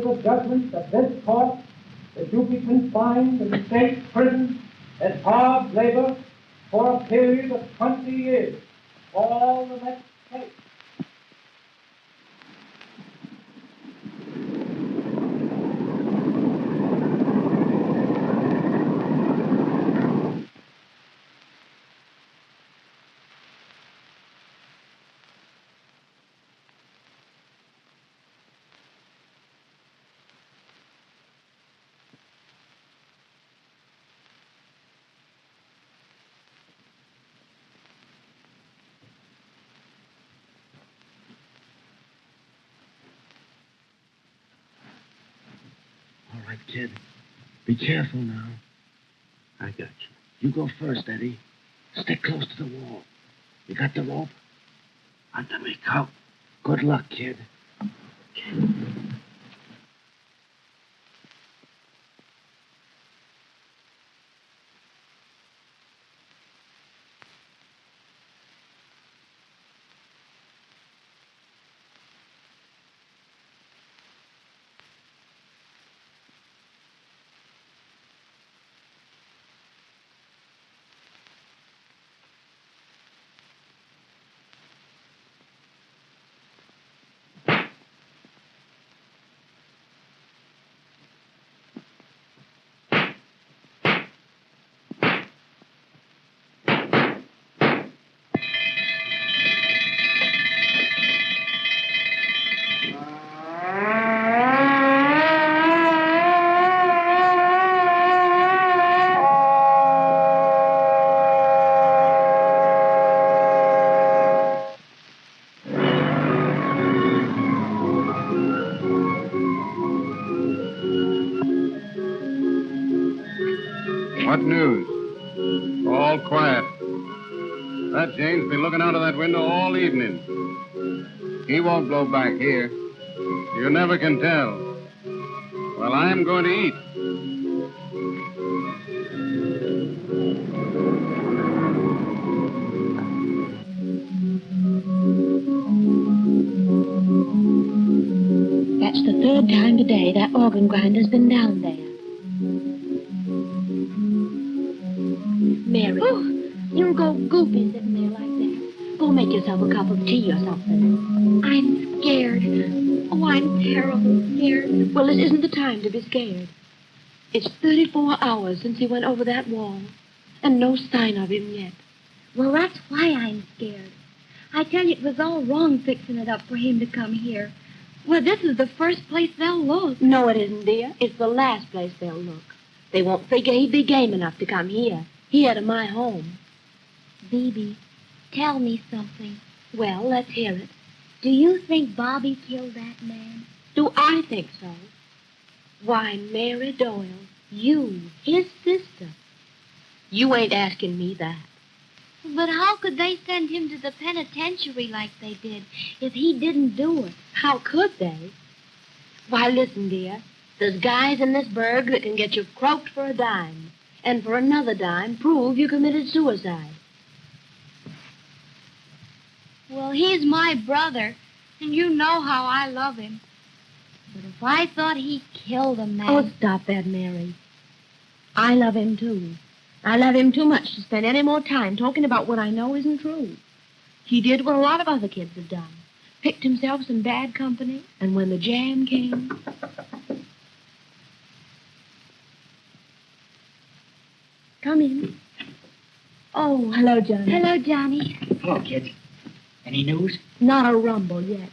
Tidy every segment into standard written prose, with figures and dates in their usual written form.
the judgment of this court that you be confined in the state prison as hard labor for a period of 20 years, all the next case. All right, kid. Be careful now. I got you. You go first, Eddie. Stick close to the wall. You got the rope? Under me, out. Good luck, kid. What news? All quiet. That Jane's been looking out of that window all evening. He won't blow back here. You never can tell. Well, I'm going to eat. That's the third time today that organ grinder's been down there. Mary, you'll go goopy sitting there like that. Go make yourself a cup of tea or something. I'm scared. Oh, I'm terribly scared. Well, this isn't the time to be scared. It's 34 hours since he went over that wall, and no sign of him yet. Well, that's why I'm scared. I tell you, it was all wrong fixing it up for him to come here. Well, this is the first place they'll look. No, it isn't, dear. It's the last place they'll look. They won't figure he'd be game enough to come here. Here to my home. Phoebe, tell me something. Well, let's hear it. Do you think Bobby killed that man? Do I think so? Why, Mary Doyle, you, his sister. You ain't asking me that. But how could they send him to the penitentiary like they did if he didn't do it? How could they? Why, listen, dear. There's guys in this burg that can get you croaked for a dime, and for another dime prove you committed suicide. Well, he's my brother, and you know how I love him. But if I thought he killed a man... Oh, stop that, Mary. I love him, too. I love him too much to spend any more time talking about what I know isn't true. He did what a lot of other kids have done. Picked himself some bad company, and when the jam came... Come in. Oh, hello, Johnny. Hello, Johnny. Hello, kids. Any news? Not a rumble yet.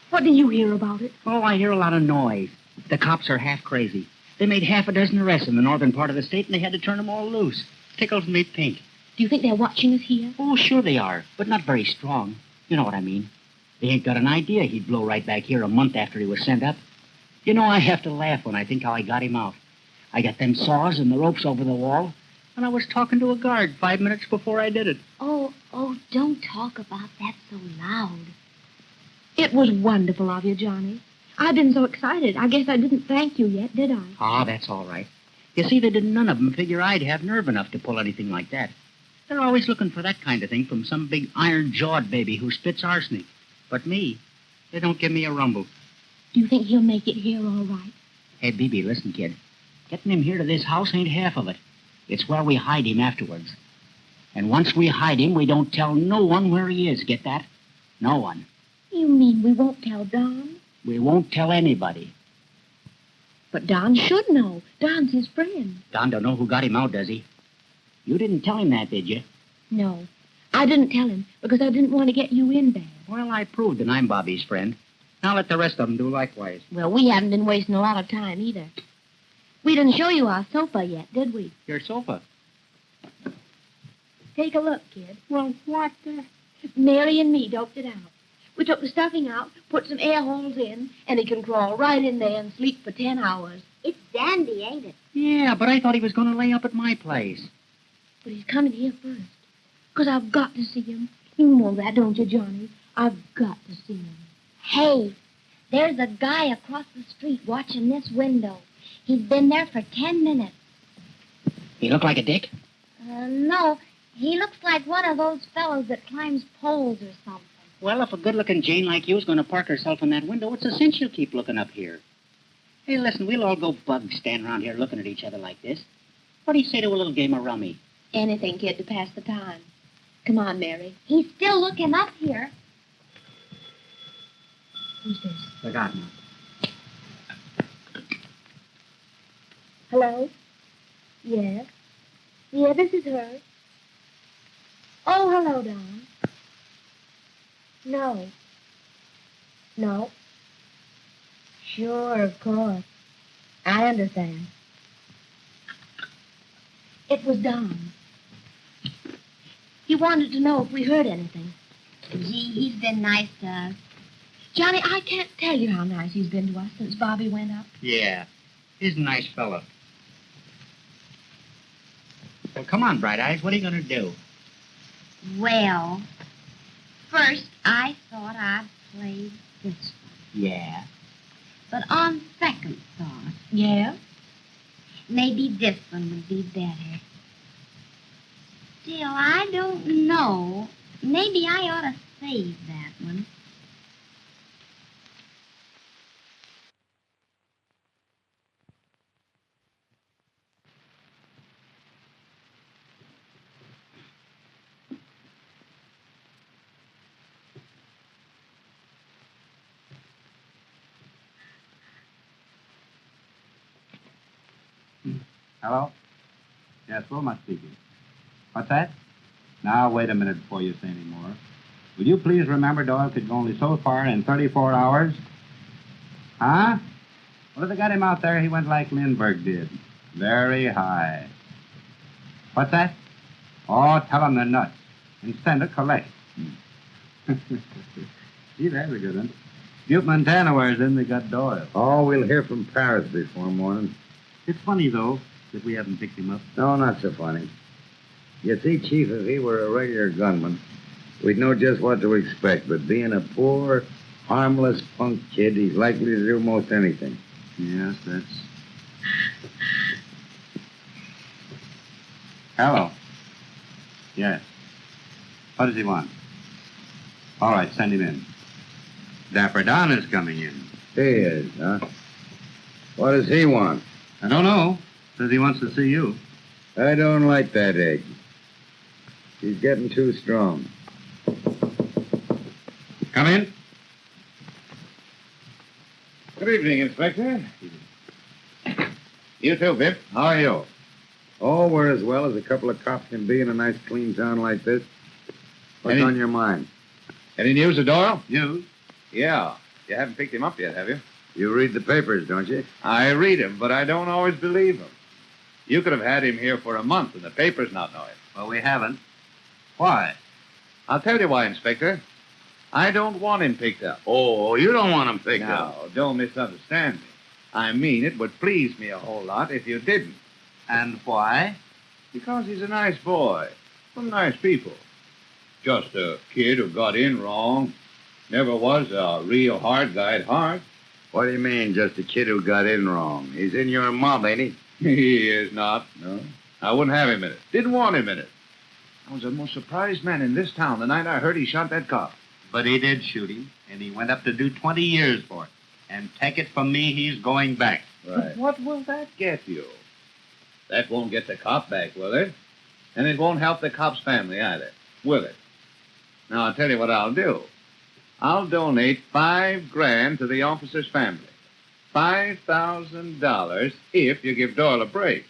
What do you hear about it? Oh, I hear a lot of noise. The cops are half crazy. They made half a dozen arrests in the northern part of the state, and they had to turn them all loose. Tickles me pink. Do you think they're watching us here? Oh, sure they are, but not very strong. You know what I mean. They ain't got an idea he'd blow right back here a month after he was sent up. You know, I have to laugh when I think how I got him out. I got them saws and the ropes over the wall, and I was talking to a guard 5 minutes before I did it. Oh, don't talk about that so loud. It was wonderful of you, Johnny. I've been so excited. I guess I didn't thank you yet, did I? Ah, that's all right. You see, they didn't none of them figure I'd have nerve enough to pull anything like that. They're always looking for that kind of thing from some big iron-jawed baby who spits arsenic. But me, they don't give me a rumble. Do you think he'll make it here all right? Hey, Bibi, listen, kid. Getting him here to this house ain't half of it. It's where we hide him afterwards. And once we hide him, we don't tell no one where he is. Get that? No one. You mean we won't tell Don? We won't tell anybody. But Don should know. Don's his friend. Don don't know who got him out, does he? You didn't tell him that, did you? No. I didn't tell him because I didn't want to get you in bad. Well, I proved that I'm Bobby's friend. Now let the rest of them do likewise. Well, we haven't been wasting a lot of time either. We didn't show you our sofa yet, did we? Your sofa? Take a look, kid. Well, what the... Mary and me doped it out. We took the stuffing out, put some air holes in, and he can crawl right in there and sleep for 10 hours. It's dandy, ain't it? Yeah, but I thought he was going to lay up at my place. But he's coming here first. Because I've got to see him. You know that, don't you, Johnny? I've got to see him. Hey, there's a guy across the street watching this window. He's been there for 10 minutes. He look like a dick? No, he looks like one of those fellows that climbs poles or something. Well, if a good-looking Jane like you is going to park herself in that window, it's a cinch she'll keep looking up here. Hey, listen, we'll all go bugs standing around here looking at each other like this. What do you say to a little game of rummy? Anything, kid, to pass the time. Come on, Mary. He's still looking up here. Who's this? The gardener. Hello? Yes? Yeah, this is her. Oh, hello, Don. No. No. Sure, of course. I understand. It was Don. He wanted to know if we heard anything. Gee, he's been nice to us. Johnny, I can't tell you how nice he's been to us since Bobby went up. Yeah, he's a nice fellow. Well, come on, Bright Eyes, what are you going to do? Well, first I thought I'd play this one. Yeah? But on second thought, Yeah? maybe this one would be better. Still, I don't know. Maybe I ought to save that one. Hello? Yes, Wilmot speaking. What's that? Now, wait a minute before you say any more. Will you please remember Doyle could go only so far in 34 hours? Huh? Well, if they got him out there, he went like Lindbergh did. Very high. What's that? Oh, tell them they're nuts. And send a collect. Gee, that's a good one. Butte, Montana wears in, they got Doyle. Oh, we'll hear from Paris before morning. It's funny, though, that we haven't picked him up. No, not so funny. You see, Chief, if he were a regular gunman, we'd know just what to expect. But being a poor, harmless punk kid, he's likely to do most anything. Yes, that's... Hello. Yes. What does he want? All right, send him in. Dapper Don is coming in. He is, huh? What does he want? I don't know. Says he wants to see you. I don't like that egg. He's getting too strong. Come in. Good evening, Inspector. You too, Biff. How are you? Oh, we're as well as a couple of cops can be in a nice, clean town like this. What's on your mind? Any news of Doyle? News? Yeah. You haven't picked him up yet, have you? You read the papers, don't you? I read him, but I don't always believe him. You could have had him here for a month, and the papers not know it. Well, we haven't. Why? I'll tell you why, Inspector. I don't want him picked up. Oh, you don't want him picked up. No, don't misunderstand me. I mean, it would please me a whole lot if you didn't. And why? Because he's a nice boy. From nice people. Just a kid who got in wrong. Never was a real hard guy at heart. What do you mean, just a kid who got in wrong? He's in your mob, ain't he? He is not. No? I wouldn't have him in it. Didn't want him in it. I was the most surprised man in this town the night I heard he shot that cop. But he did shoot him, and he went up to do 20 years for it. And take it from me, he's going back. Right. But what will that get you? That won't get the cop back, will it? And it won't help the cop's family either, will it? Now, I'll tell you what I'll do. I'll donate $5,000 to the officer's family. $5,000 if you give Doyle a break.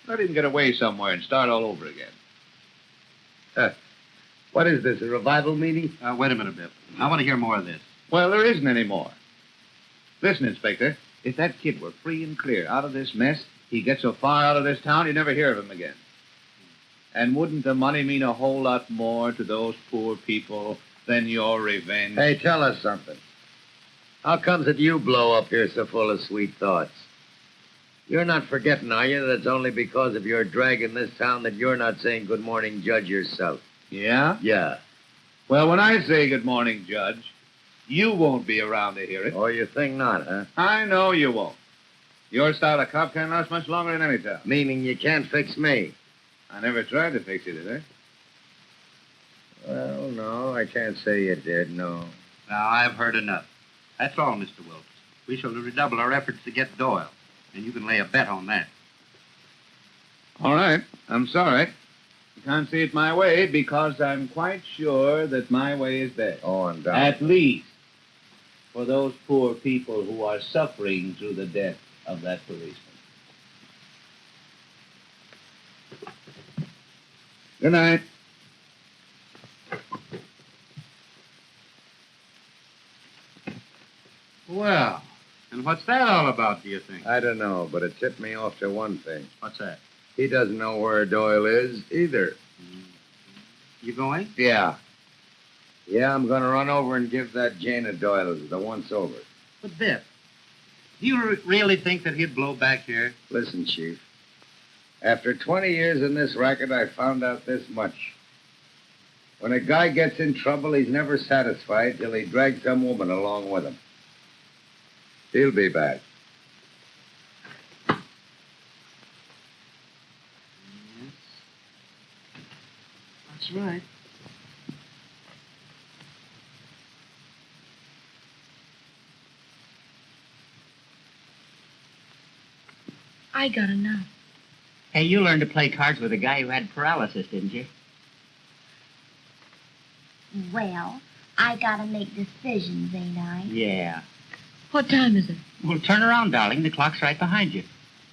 Let him get away somewhere and start all over again. What is this, a revival meeting? Wait a minute, Biff. I want to hear more of this. Well, there isn't any more. Listen, Inspector, if that kid were free and clear out of this mess, he'd get so far out of this town you'd never hear of him again. And wouldn't the money mean a whole lot more to those poor people than your revenge? Hey, tell us something. How comes that you blow up here so full of sweet thoughts? You're not forgetting, are you, that it's only because of your drag in this town that you're not saying good morning, Judge, yourself? Yeah? Yeah. Well, when I say good morning, Judge, you won't be around to hear it. Oh, you think not, huh? I know you won't. Your style of cop can't last much longer than any town. Meaning you can't fix me. I never tried to fix you, did I? Well, no, I can't say you did, no. Now, I've heard enough. That's all, Mr. Wilkes. We shall redouble our efforts to get Doyle, and you can lay a bet on that. All right. I'm sorry. I can't see it my way because I'm quite sure that my way is best. Oh, and At least for those poor people who are suffering through the death of that policeman. Good night. Well, and what's that all about, do you think? I don't know, but it tipped me off to one thing. What's that? He doesn't know where Doyle is either. You going? Yeah. Yeah, I'm going to run over and give that Jane a Doyle the once over. But, Biff, do you really think that he'd blow back here? Listen, Chief. After 20 years in this racket, I found out this much. When a guy gets in trouble, he's never satisfied till he drags some woman along with him. He'll be back. Yes. That's right. I got enough. Hey, you learned to play cards with a guy who had paralysis, didn't you? Well, I gotta make decisions, ain't I? Yeah. What time is it? Well, turn around, darling. The clock's right behind you.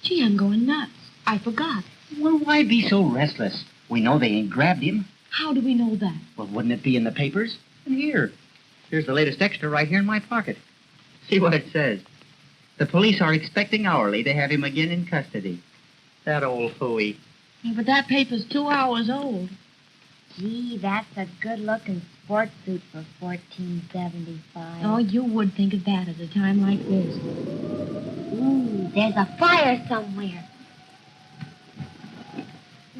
Gee, I'm going nuts. I forgot. Well, why be so restless? We know they ain't grabbed him. How do we know that? Well, wouldn't it be in the papers? And here's the latest extra right here in my pocket. See what it says. The police are expecting hourly to have him again in custody. That old hooey. Yeah, but that paper's 2 hours old. Gee, that's a good-looking sports suit for $14.75. Oh, you would think of that at a time like this. Ooh, there's a fire somewhere.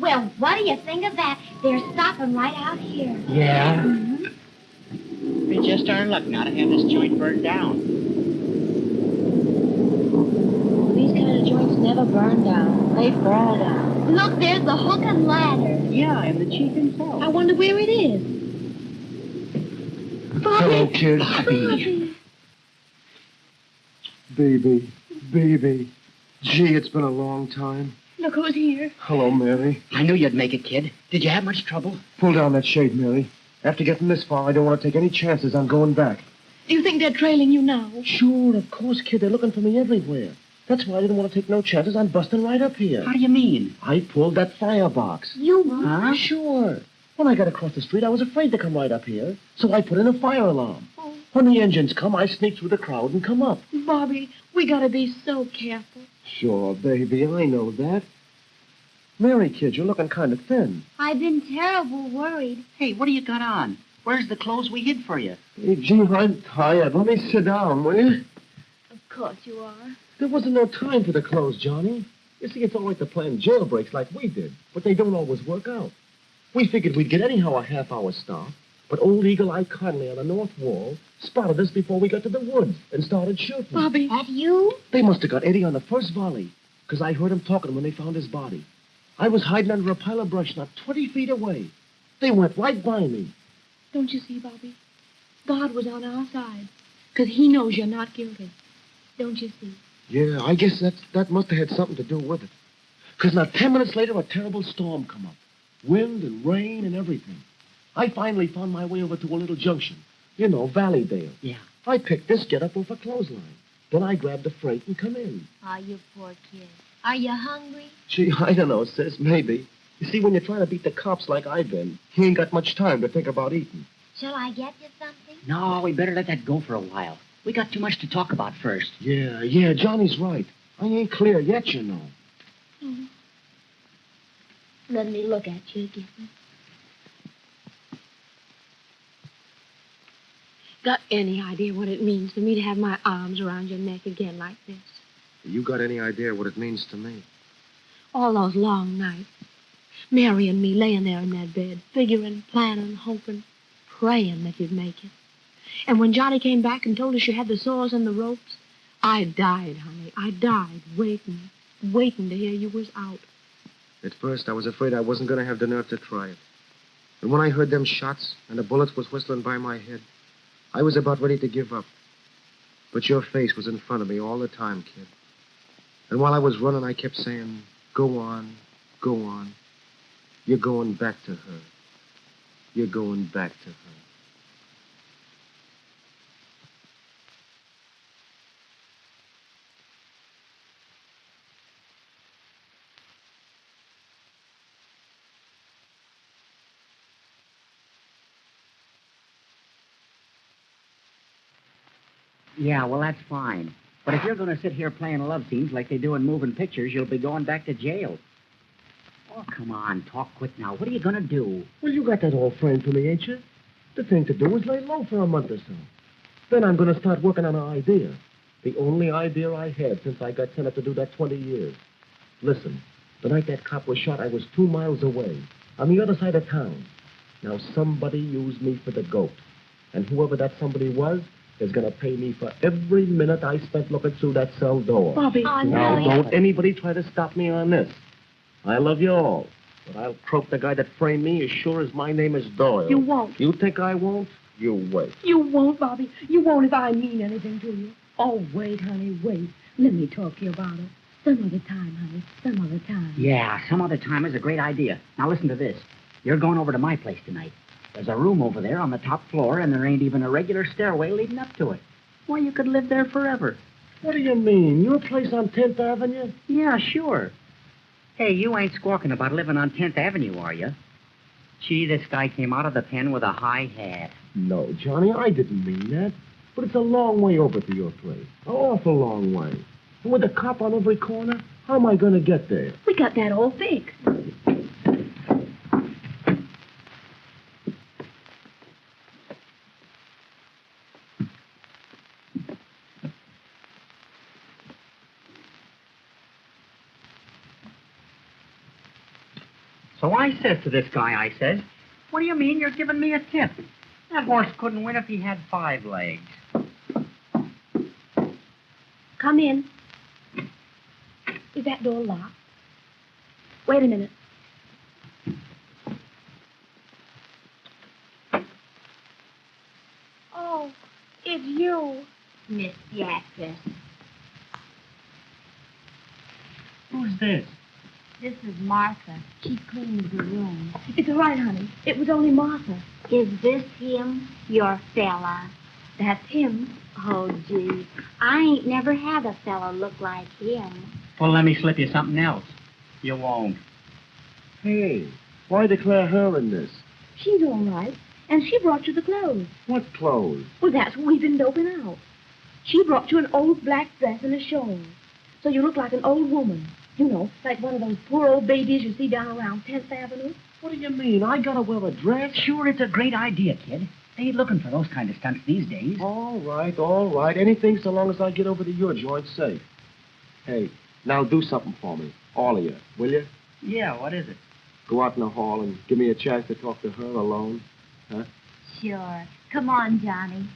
Well, what do you think of that? They're stopping right out here. Yeah? Mm-hmm. It's just our luck now to have this joint burned down. These kind of joints never burn down. They fall down. Look, there's the hook and ladder. Yeah, and the chief himself. I wonder where it is. Bobby! Hello, kid. Bobby! Baby. Gee, it's been a long time. Look who's here. Hello, Mary. I knew you'd make it, kid. Did you have much trouble? Pull down that shade, Mary. After getting this far, I don't want to take any chances on going back. Do you think they're trailing you now? Sure, of course, kid. They're looking for me everywhere. That's why I didn't want to take no chances on busting right up here. How do you mean? I pulled that firebox. You Huh? Sure. When I got across the street, I was afraid to come right up here. So I put in a fire alarm. When the engines come, I sneak through the crowd and come up. Bobby, we gotta be so careful. Sure, baby, I know that. Mary, kid, you're looking kind of thin. I've been terrible worried. Hey, what do you got on? Where's the clothes we hid for you? Hey, gee, I'm tired. Let me sit down, will you? Of course you are. There wasn't no time for the clothes, Johnny. You see, it's all right to plan jailbreaks like we did, but they don't always work out. We figured we'd get anyhow a half-hour stop, but old Eagle-Eye Conley on the north wall spotted us before we got to the woods and started shooting. Bobby. That you? They must have got Eddie on the first volley, because I heard him talking when they found his body. I was hiding under a pile of brush not 20 feet away. They went right by me. Don't you see, Bobby? God was on our side, 'cause he knows you're not guilty. Don't you see? Yeah, I guess that must have had something to do with it. Because now 10 minutes later, a terrible storm come up. Wind and rain and everything. I finally found my way over to a little junction. You know, Valleydale. Yeah. I picked this get up off a clothesline. Then I grabbed the freight and come in. Oh, you poor kid. Are you hungry? Gee, I don't know, sis. Maybe. You see, when you're trying to beat the cops like I've been, you ain't got much time to think about eating. Shall I get you something? No, we better let that go for a while. We got too much to talk about first. Yeah, Johnny's right. I ain't clear yet, you know. Mm. Let me look at you again. Got any idea what it means for me to have my arms around your neck again like this? You got any idea what it means to me? All those long nights. Mary and me laying there in that bed, figuring, planning, hoping, praying that you'd make it. And when Johnny came back and told us you had the sores and the ropes, I died, honey. I died waiting to hear you was out. At first, I was afraid I wasn't going to have the nerve to try it. And when I heard them shots and the bullets was whistling by my head, I was about ready to give up. But your face was in front of me all the time, kid. And while I was running, I kept saying, go on, go on. You're going back to her. You're going back to her. Yeah, well, that's fine. But if you're going to sit here playing love scenes like they do in moving pictures, you'll be going back to jail. Oh, come on, talk quick now. What are you going to do? Well, you got that all framed for me, ain't you? The thing to do is lay low for a month or so. Then I'm going to start working on an idea. The only idea I had since I got sent up to do that 20 years. Listen, the night that cop was shot, I was 2 miles away, on the other side of town. Now, somebody used me for the goat. And whoever that somebody was is going to pay me for every minute I spent looking through that cell door. Bobby. Oh, Now, no. don't anybody try to stop me on this. I love you all, but I'll croak the guy that framed me as sure as my name is Doyle. You won't. You think I won't? You wait. You won't, Bobby. You won't if I mean anything to you. Oh, wait, honey, wait. Let me talk to you about it. Some other time, honey. Some other time. Yeah, some other time is a great idea. Now, listen to this. You're going over to my place tonight. There's a room over there on the top floor, and there ain't even a regular stairway leading up to it. Why, you could live there forever. What do you mean? Your place on 10th Avenue? Yeah, sure. Hey, you ain't squawking about living on 10th Avenue, are you? Gee, this guy came out of the pen with a high hat. No, Johnny, I didn't mean that. But it's a long way over to your place. An awful long way. And with a cop on every corner, how am I going to get there? We got that all fixed. So I says to this guy, I says, what do you mean you're giving me a tip? That horse couldn't win if he had 5 legs. Come in. Is that door locked? Wait a minute. Oh, it's you. Miss the actress. Who's this? This is Martha. She cleans the room. It's all right, honey. It was only Martha. Is this him, your fella? That's him. Oh, gee. I ain't never had a fella look like him. Well, let me slip you something else. You won't. Hey, why declare her in this? She's all right. And she brought you the clothes. What clothes? Well, that's what we've been doping out. She brought you an old black dress and a shawl. So you look like an old woman. You know, like one of those poor old babies you see down around 10th Avenue. What do you mean? I got to wear a dress? Sure, it's a great idea, kid. They ain't looking for those kind of stunts these days. All right. Anything so long as I get over to your joint safe. Hey, now do something for me. All of you, will you? Yeah, what is it? Go out in the hall and give me a chance to talk to her alone. Huh? Sure. Come Johnny.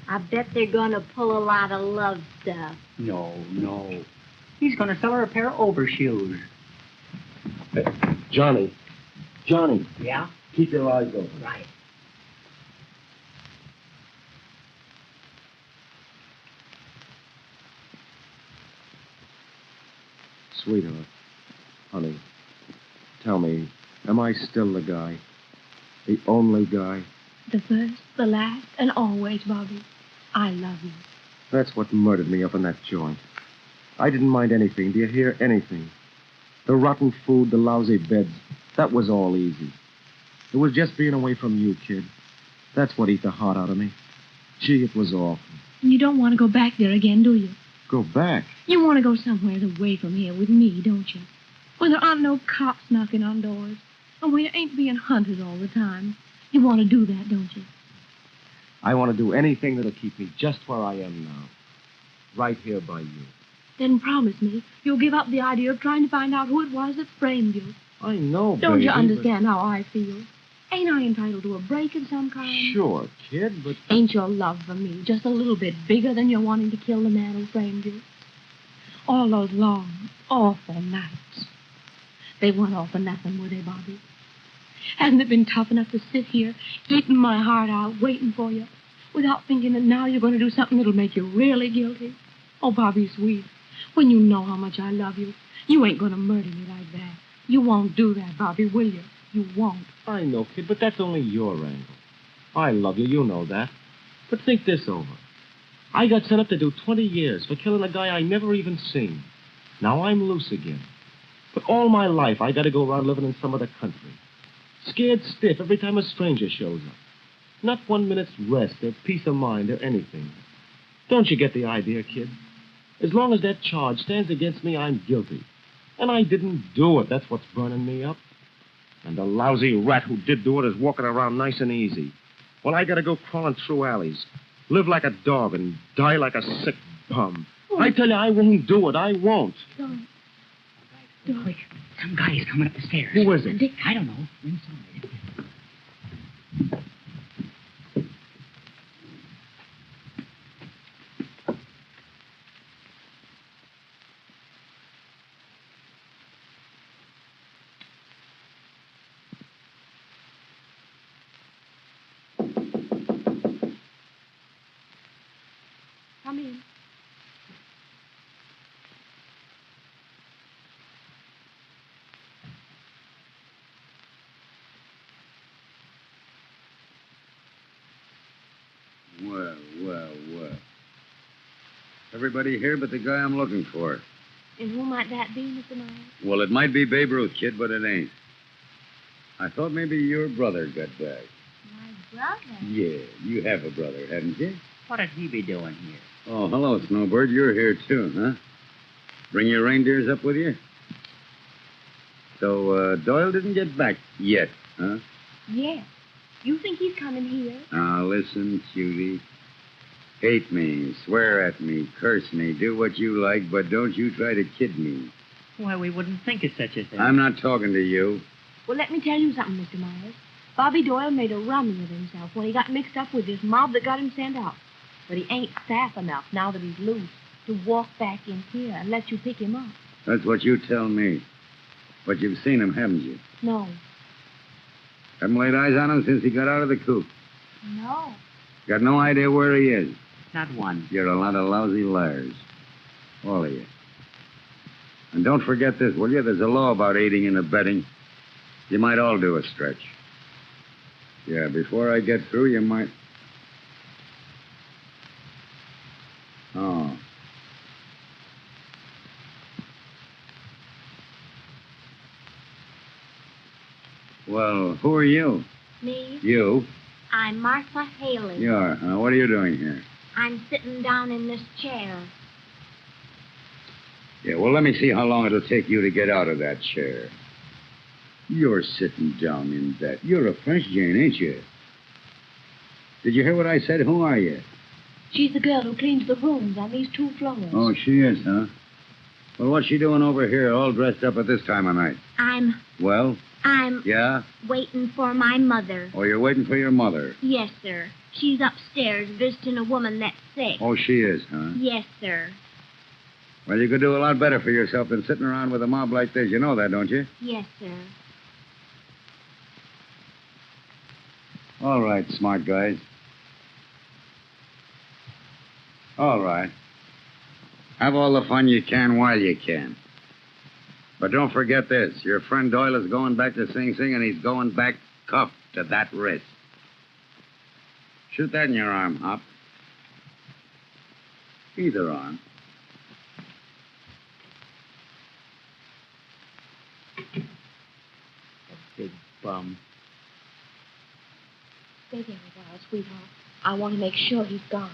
I bet they're going to pull a lot of love stuff. No. He's going to sell her a pair of overshoes. Hey, Johnny. Yeah? Keep your eyes open. Right. Sweetheart, honey, tell me, am I still the guy? The only guy? The first, the last, and always, Bobby. I love you. That's what murdered me up in that joint. I didn't mind anything. Do you hear? Anything. The rotten food, the lousy beds. That was all easy. It was just being away from you, kid. That's what ate the heart out of me. Gee, it was awful. And you don't want to go back there again, do you? Go back? You want to go somewhere away from here with me, don't you? Where there aren't no cops knocking on doors. And where you ain't being hunted all the time. You want to do that, don't you? I want to do anything that'll keep me just where I am now. Right here by you. Then promise me you'll give up the idea of trying to find out who it was that framed you. I know, Don't baby, you understand how I feel? Ain't I entitled to a break of some kind? Sure, kid, but... Ain't your love for me just a little bit bigger than your wanting to kill the man who framed you? All those long, awful nights. They weren't all for nothing, were they, Bobby? Hasn't it been tough enough to sit here, eating my heart out, waiting for you, without thinking that now you're going to do something that'll make you really guilty? Oh, Bobby, sweet, when you know how much I love you, you ain't going to murder me like that. You won't do that, Bobby, will you? You won't. I know, kid, but that's only your angle. I love you, you know that. But think this over. I got sent up to do 20 years for killing a guy I never even seen. Now I'm loose again. But all my life I got to go around living in some other country. Scared stiff every time a stranger shows up. Not 1 minute's rest or peace of mind or anything. Don't you get the idea, kid? As long as that charge stands against me, I'm guilty. And I didn't do it. That's what's burning me up. And the lousy rat who did do it is walking around nice and easy. Well, I got to go crawling through alleys, live like a dog, and die like a sick bum. Oh. I tell you, I won't do it. I won't. Don't. Quick. Some guy is coming up the stairs. Who is it? Dick, I don't know. Inside. Come in. Well. Everybody here but the guy I'm looking for. And who might that be, Mr. Myers? Well, it might be Babe Ruth, kid, but it ain't. I thought maybe your brother got back. My brother? Yeah, you have a brother, haven't you? What'd he be doing here? Oh, hello, Snowbird. You're here, too, huh? Bring your reindeers up with you? So, Doyle didn't get back yet, huh? Yes. You think he's coming here? Now, listen, cutie. Hate me, swear at me, curse me, do what you like, but don't you try to kid me. Why, we wouldn't think of such a thing. I'm not talking to you. Well, let me tell you something, Mr. Myers. Bobby Doyle made a rummy of himself when he got mixed up with this mob that got him sent out. But he ain't staff enough, now that he's loose, to walk back in here and let you pick him up. That's what you tell me. But you've seen him, haven't you? No. Haven't laid eyes on him since he got out of the coop. No. Got no idea where he is. Not one. You're a lot of lousy liars. All of you. And don't forget this, will you? There's a law about aiding and abetting. You might all do a stretch. Yeah, before I get through, you might... Oh. Well, who are you? Me? You? I'm Martha Haley. You are. What are you doing here? I'm sitting down in this chair. Yeah, well, let me see how long it'll take you to get out of that chair. You're sitting down in that. You're a French Jane, ain't you? Did you hear what I said? Who are you? She's the girl who cleans the rooms on these 2 floors. Oh, she is, huh? Well, what's she doing over here all dressed up at this time of night? Well? Yeah? Waiting for my mother. Oh, you're waiting for your mother? Yes, sir. She's upstairs visiting a woman that's sick. Oh, she is, huh? Yes, sir. Well, you could do a lot better for yourself than sitting around with a mob like this. You know that, don't you? Yes, sir. All right, smart guys. All right. Have all the fun you can while you can. But don't forget this. Your friend Doyle is going back to Sing Sing, and he's going back cuffed to that wrist. Shoot that in your arm, Hop. Either arm. Big bum. Stay there a while, sweetheart. I want to make sure he's gone.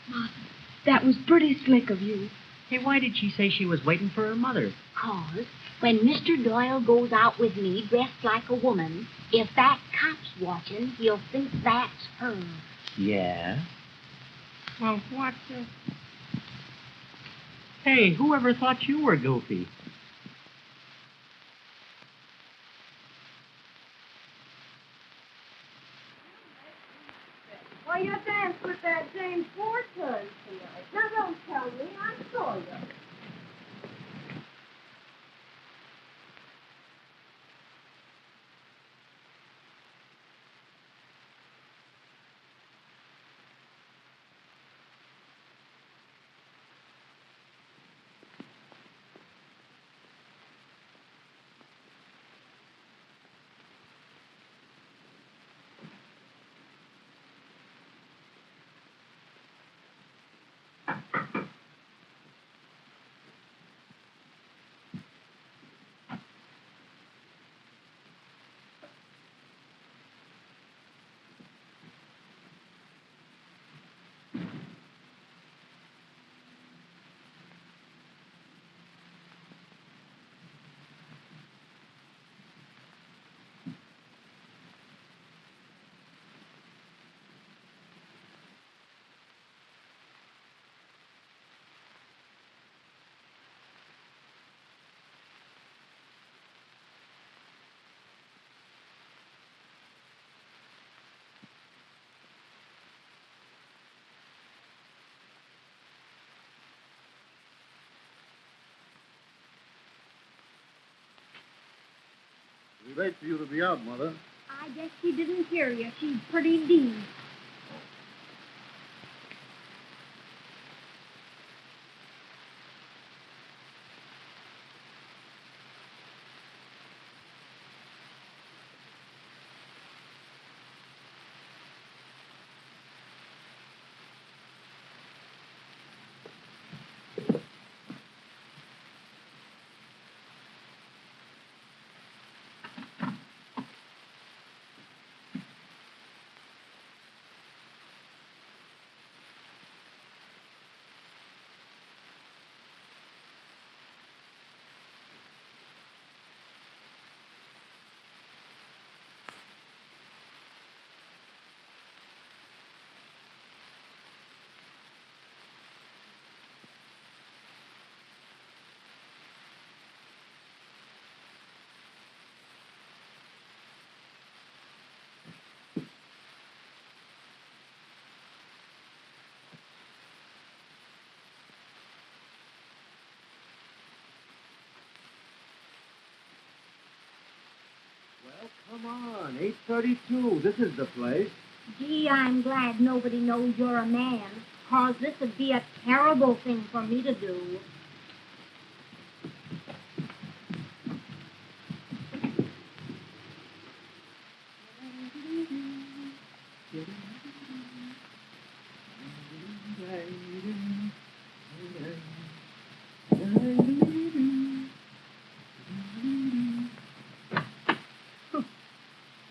Martha, that was pretty slick of you. Hey, why did she say she was waiting for her mother? 'Cause when Mr. Doyle goes out with me dressed like a woman, if that cop's watching, he'll think that's her. Yeah? Well, what the... Hey, whoever thought you were goofy? Why, you danced with that James Ford tonight. Now, don't tell me. I saw you. We wait for you to be out, Mother. I guess she didn't hear you. She's pretty deep. Well, come on. 8:32. This is the place. Gee, I'm glad nobody knows you're a man, 'cause this would be a terrible thing for me to do.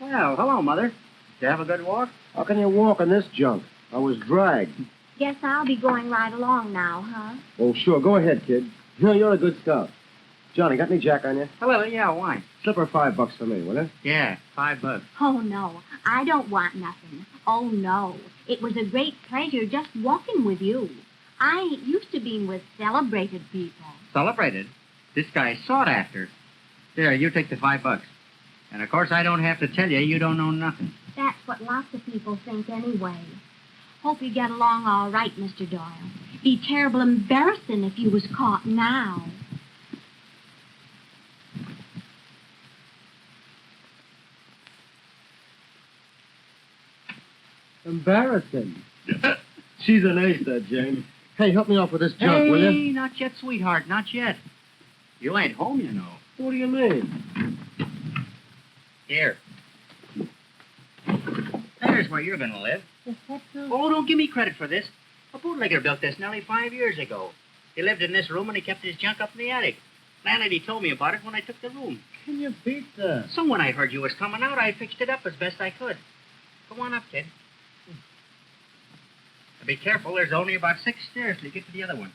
Well, hello, Mother. Did you have a good walk? How can you walk on this junk? I was dragged. Guess I'll be going right along now, huh? Oh, sure. Go ahead, kid. You're a good scout. Johnny, got any jack on you? Hello, yeah, why? Slip her $5 for me, will you? Yeah, $5. Oh, no, I don't want nothing. Oh, no. It was a great pleasure just walking with you. I ain't used to being with celebrated people. Celebrated? This guy's sought after. There, you take the $5. And, of course, I don't have to tell you, you don't know nothing. That's what lots of people think anyway. Hope you get along all right, Mr. Doyle. Be terrible embarrassing if you was caught now. Embarrassing. She's an ace, that Jane. Hey, help me off with this junk, will you? Hey, not yet, sweetheart, not yet. You ain't home, you know. What do you mean? Here. There's where you're going to live. Oh, don't give me credit for this. A bootlegger built this nearly 5 years ago. He lived in this room and he kept his junk up in the attic. Landlady told me about it when I took the room. Can you beat that? So when I heard you was coming out, I fixed it up as best I could. Come on up, kid. Now be careful, there's only about 6 stairs till you get to the other one.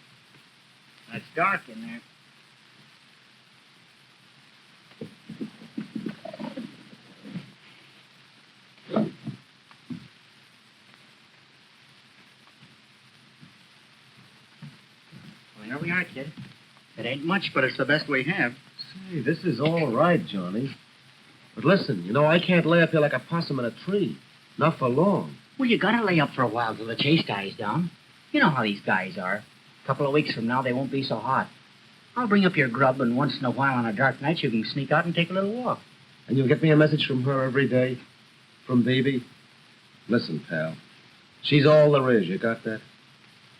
It's dark in there. Well, here we are, kid. It ain't much, but it's the best we have. Say, this is all right, Johnny. But listen, you know, I can't lay up here like a possum in a tree. Not for long. Well, you gotta lay up for a while till the chase dies down. You know how these guys are. A couple of weeks from now, they won't be so hot. I'll bring up your grub, and once in a while on a dark night, you can sneak out and take a little walk. And you'll get me a message from her every day? From Baby? Listen, pal. She's all there is, you got that?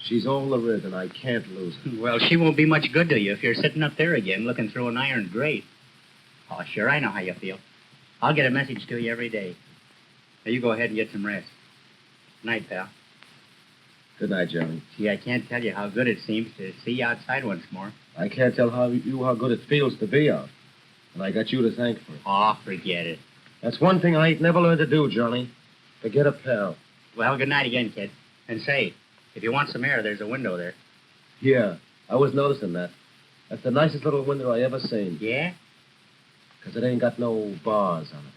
She's all there is, and I can't lose her. Well, she won't be much good to you if you're sitting up there again looking through an iron grate. Oh, sure, I know how you feel. I'll get a message to you every day. Now, you go ahead and get some rest. Night, pal. Good night, Johnny. Gee, I can't tell you how good it seems to see you outside once more. I can't tell how good it feels to be out. And I got you to thank for it. Oh, forget it. That's one thing I ain't never learned to do, Johnny. Forget a pal. Well, good night again, kid. And say, if you want some air, there's a window there. Yeah, I was noticing that. That's the nicest little window I ever seen. Yeah? 'Cause it ain't got no bars on it.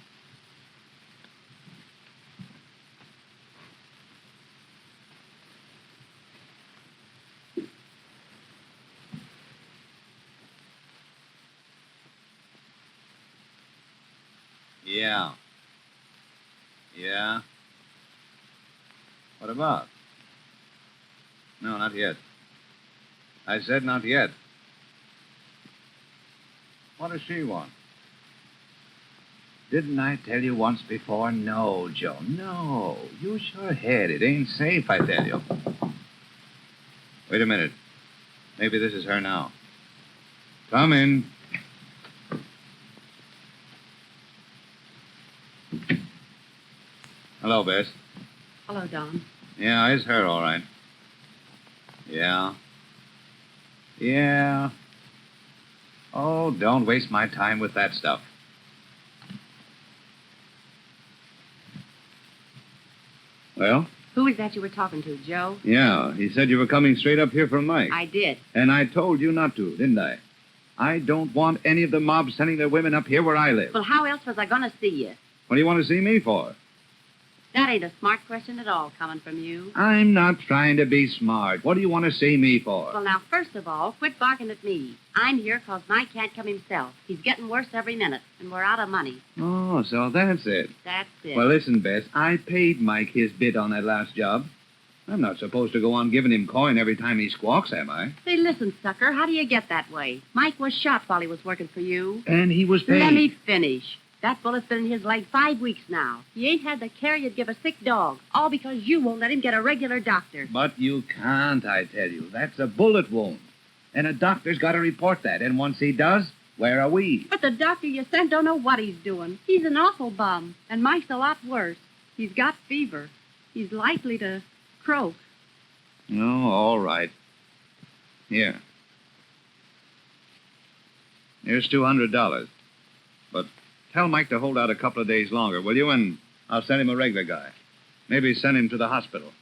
Yeah. Yeah? What about? No, not yet. I said not yet. What does she want? Didn't I tell you once before? No, Joe, no. Use your head. It ain't safe, I tell you. Wait a minute. Maybe this is her now. Come in. Hello, Bess. Hello, Don. Yeah, it's her, all right. Yeah. Yeah. Oh, don't waste my time with that stuff. Well? Who is that you were talking to, Joe? Yeah, he said you were coming straight up here from Mike. I did. And I told you not to, didn't I? I don't want any of the mob sending their women up here where I live. Well, how else was I going to see you? What do you want to see me for? That ain't a smart question at all coming from you. I'm not trying to be smart. What do you want to see me for? Well, now, first of all, quit barking at me. I'm here 'cause Mike can't come himself. He's getting worse every minute, and we're out of money. Oh, so that's it. That's it. Well, listen, Bess, I paid Mike his bit on that last job. I'm not supposed to go on giving him coin every time he squawks, am I? Say, listen, sucker, how do you get that way? Mike was shot while he was working for you. And he was paid. Let me finish. That bullet's been in his leg 5 weeks now. He ain't had the care you'd give a sick dog, all because you won't let him get a regular doctor. But you can't, I tell you. That's a bullet wound. And a doctor's got to report that. And once he does, where are we? But the doctor you sent don't know what he's doing. He's an awful bum, and Mike's a lot worse. He's got fever. He's likely to croak. Oh, all right. Here. Here's $200. But tell Mike to hold out a couple of days longer, will you? And I'll send him a regular guy. Maybe send him to the hospital.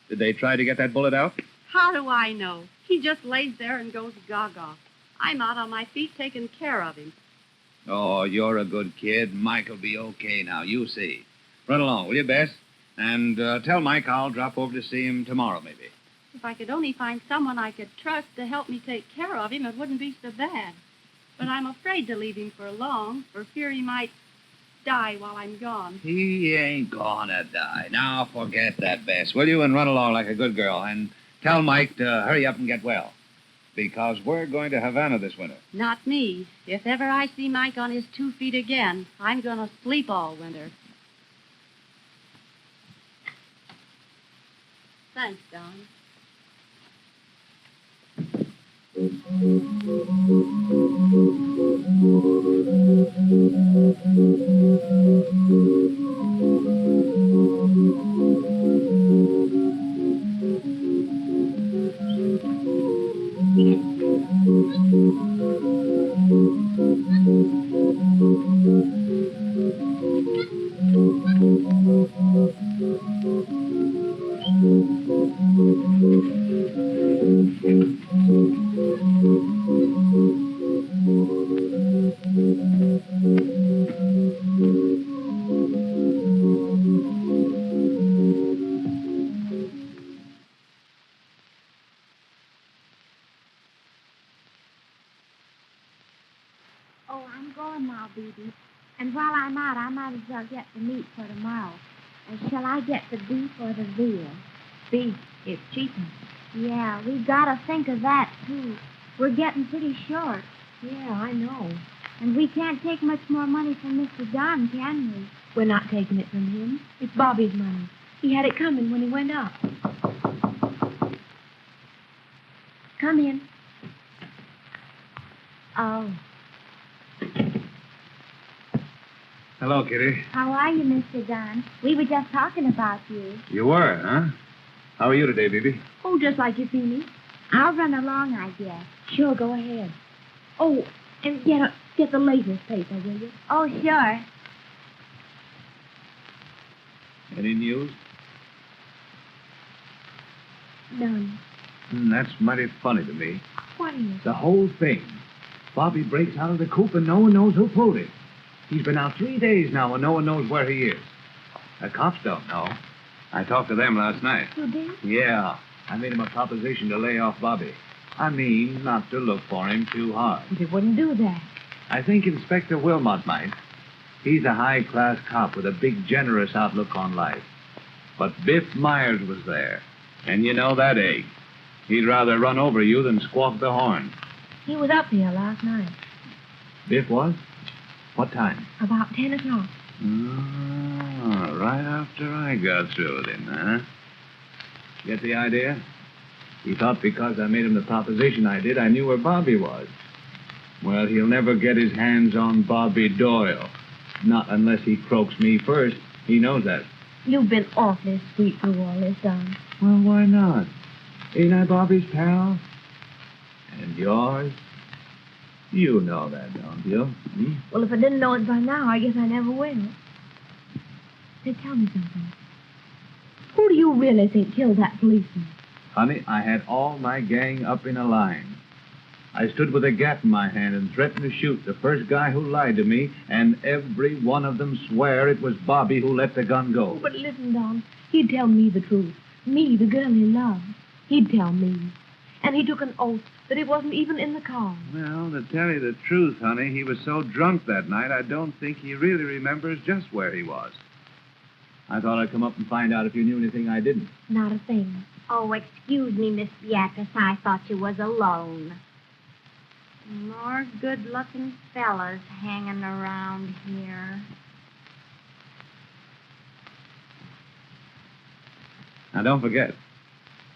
Did they try to get that bullet out? How do I know? He just lays there and goes gaga. I'm out on my feet taking care of him. Oh, you're a good kid. Mike'll be okay now. You see. Run along, will you, Bess? And tell Mike I'll drop over to see him tomorrow, maybe. If I could only find someone I could trust to help me take care of him, it wouldn't be so bad. But I'm afraid to leave him for long, for fear he might die while I'm gone. He ain't gonna die. Now forget that, Bess, will you? And run along like a good girl. And tell Mike to hurry up and get well. Because we're going to Havana this winter. Not me. If ever I see Mike on his 2 feet again, I'm going to sleep all winter. Thanks, Don. Oh, I'm going now, Bebe. And while I'm out, I might as well get the meat for tomorrow. Shall I get the beef or the veal? Beef. It's cheaper. Yeah, we gotta think of that, too. We're getting pretty short. Yeah, I know. And we can't take much more money from Mr. Don, can we? We're not taking it from him. It's Bobby's money. He had it coming when he went up. Come in. Oh. Hello, Kitty. How are you, Mr. Don? We were just talking about you. You were, huh? How are you today, Bibi? Oh, just like you see me. I'll run along, I guess. Sure, go ahead. Oh, and get the latest paper, will you? Oh, sure. Any news? None. That's mighty funny to me. What is? The whole thing. Bobby breaks out of the coop and no one knows who pulled it. He's been out 3 days now and no one knows where he is. The cops don't know. I talked to them last night. You did? Yeah. I made him a proposition to lay off Bobby. I mean, not to look for him too hard. But he wouldn't do that. I think Inspector Wilmot might. He's a high-class cop with a big, generous outlook on life. But Biff Myers was there. And you know that egg. He'd rather run over you than squawk the horn. He was up here last night. Biff was? What time? About 10 o'clock. Right after I got through with him, huh? Get the idea? He thought because I made him the proposition I did, I knew where Bobby was. Well, he'll never get his hands on Bobby Doyle. Not unless he croaks me first. He knows that. You've been awfully sweet through all this, Don. Well, why not? Ain't I Bobby's pal? And yours? You know that, don't you? Hmm? Well, if I didn't know it by now, I guess I never will. Say, tell me something. Who do you really think killed that policeman? Honey, I had all my gang up in a line. I stood with a gat in my hand and threatened to shoot the first guy who lied to me, and every one of them swear it was Bobby who let the gun go. But listen, Don, he'd tell me the truth. Me, the girl he loved. He'd tell me. And he took an oath that it wasn't even in the car. Well, to tell you the truth, honey, he was so drunk that night, I don't think he really remembers just where he was. I thought I'd come up and find out if you knew anything I didn't. Not a thing. Oh, excuse me, Miss Beatrice. I thought you was alone. More good-looking fellas hanging around here. Now, don't forget,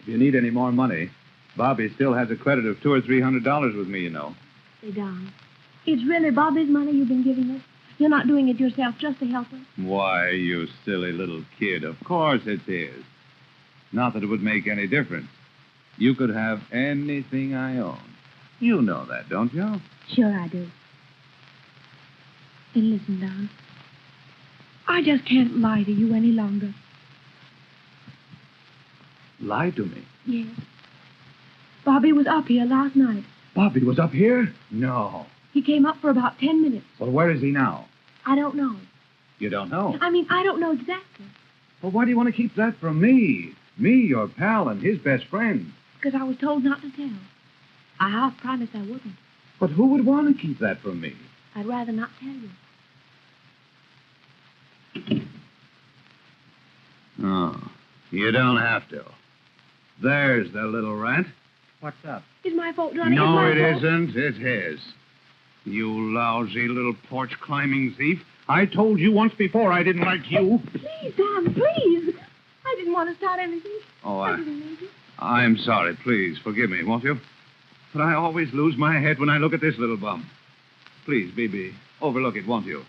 if you need any more money, Bobby still has a credit of $200 or $300 with me, you know. Say, Don, it's really Bobby's money you've been giving us? You're not doing it yourself just to help us? Why, you silly little kid, of course it's his. Not that it would make any difference. You could have anything I own. You know that, don't you? Sure I do. And listen, Don, I just can't lie to you any longer. Lie to me? Yes. Bobby was up here last night. Bobby was up here? No. He came up for about 10 minutes. Well, where is he now? I don't know. You don't know? I mean, I don't know exactly. Well, why do you want to keep that from me? Me, your pal, and his best friend. Because I was told not to tell. I half promised I wouldn't. But who would want to keep that from me? I'd rather not tell you. Oh, you don't have to. There's the little rat. What's up? It's my fault, Johnny. No, it it's my fault. isn't. It's his. You lousy little porch-climbing thief. I told you once before I didn't like you. Please, Don, please. I didn't want to start anything. Oh, I didn't mean to. I'm sorry. Please, forgive me, won't you? But I always lose my head when I look at this little bum. Please, Bibi, overlook it, won't you?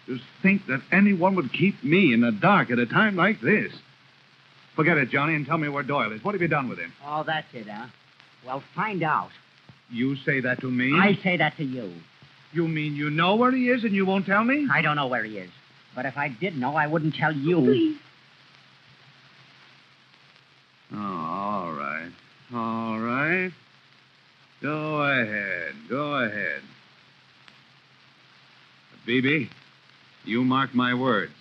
Just think that anyone would keep me in the dark at a time like this. Forget it, Johnny, and tell me where Doyle is. What have you done with him? Oh, that's it, huh? Well, find out. You say that to me? I say that to you. You mean you know where he is and you won't tell me? I don't know where he is. But if I did know, I wouldn't tell you. Please. Oh, all right. All right. Go ahead. Go ahead. But, Bibi, you mark my words.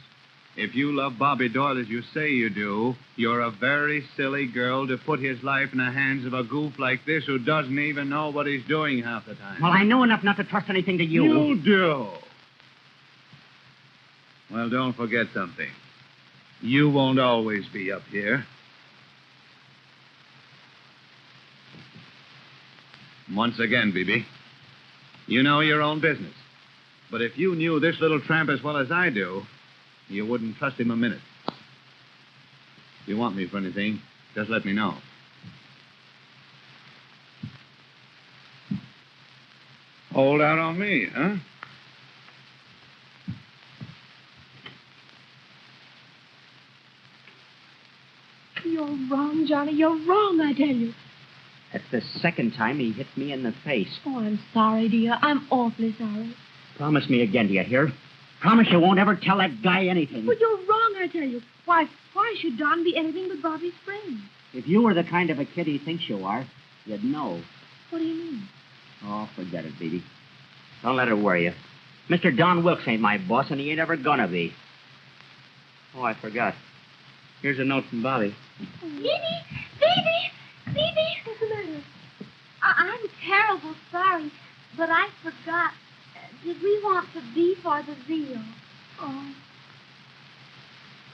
If you love Bobby Doyle as you say you do, you're a very silly girl to put his life in the hands of a goof like this who doesn't even know what he's doing half the time. Well, I know enough not to trust anything to you. You do. Well, don't forget something. You won't always be up here. Once again, Bibi, you know your own business. But if you knew this little tramp as well as I do, you wouldn't trust him a minute. If you want me for anything, just let me know. Hold out on me, huh? You're wrong, Johnny. You're wrong, I tell you. That's the second time he hit me in the face. Oh, I'm sorry, dear. I'm awfully sorry. Promise me again, do you hear? Promise you won't ever tell that guy anything. But you're wrong, I tell you. Why should Don be anything but Bobby's friend? If you were the kind of a kid he thinks you are, you'd know. What do you mean? Oh, forget it, Bibi. Don't let it worry you. Mr. Don Wilkes ain't my boss, and he ain't ever gonna be. Oh, I forgot. Here's a note from Bobby. Bibi! What's the matter? I'm terrible sorry, but I forgot. Did we want the beef or the veal?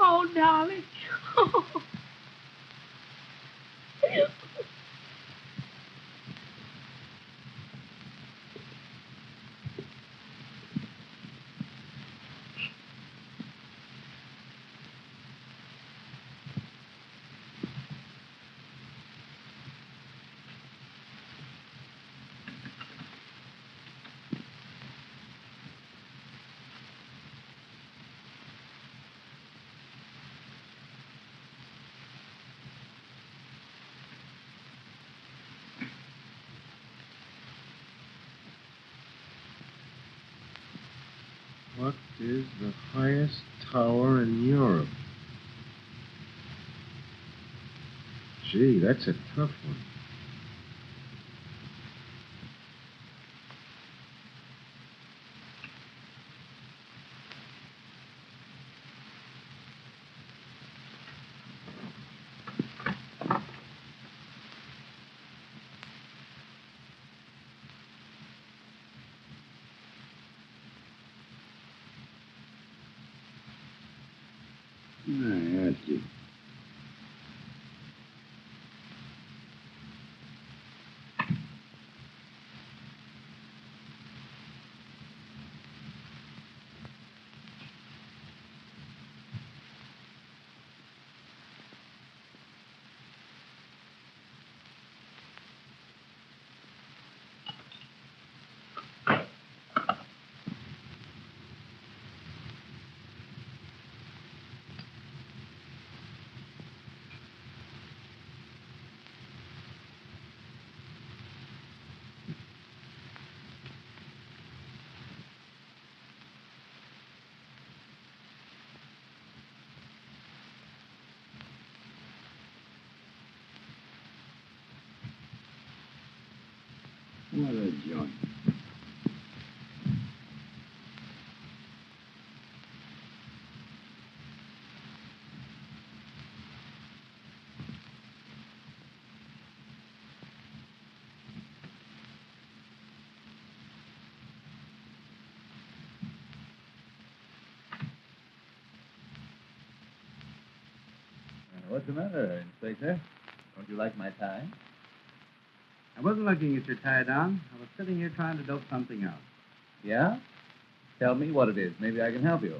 Oh, darling. What is the highest tower in Europe? Gee, that's a tough one. I asked you. What a joint. What's the matter, Inspector? Don't you like my tie? I wasn't looking at your tie, Don. I was sitting here trying to dope something out. Yeah? Tell me what it is. Maybe I can help you.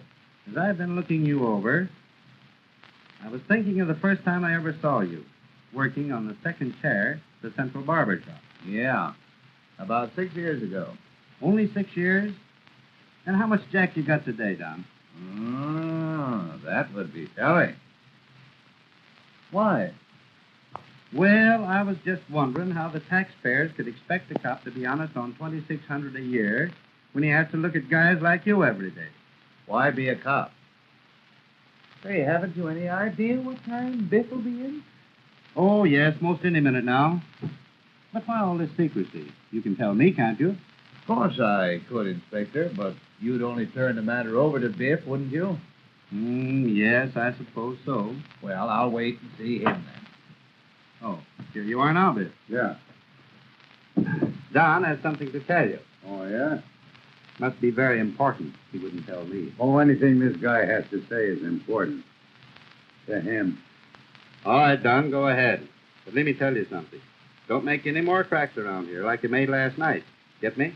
As I've been looking you over, I was thinking of the first time I ever saw you, working on the second chair, the Central Barber Shop. Yeah. About 6 years ago. Only 6 years? And how much jack you got today, Don? Oh, that would be telling. Why? Well, I was just wondering how the taxpayers could expect a cop to be honest on $2,600 a year when he has to look at guys like you every day. Why be a cop? Say, haven't you any idea what time Biff will be in? Oh, yes, most any minute now. But why all this secrecy? You can tell me, can't you? Of course I could, Inspector, but you'd only turn the matter over to Biff, wouldn't you? Yes, I suppose so. Well, I'll wait and see him then. Oh, here you are now, Biff. Yeah. Don has something to tell you. Oh, yeah? Must be very important. He wouldn't tell me. Oh, anything this guy has to say is important. To him. All right, Don, go ahead. But let me tell you something. Don't make any more cracks around here like you made last night. Get me?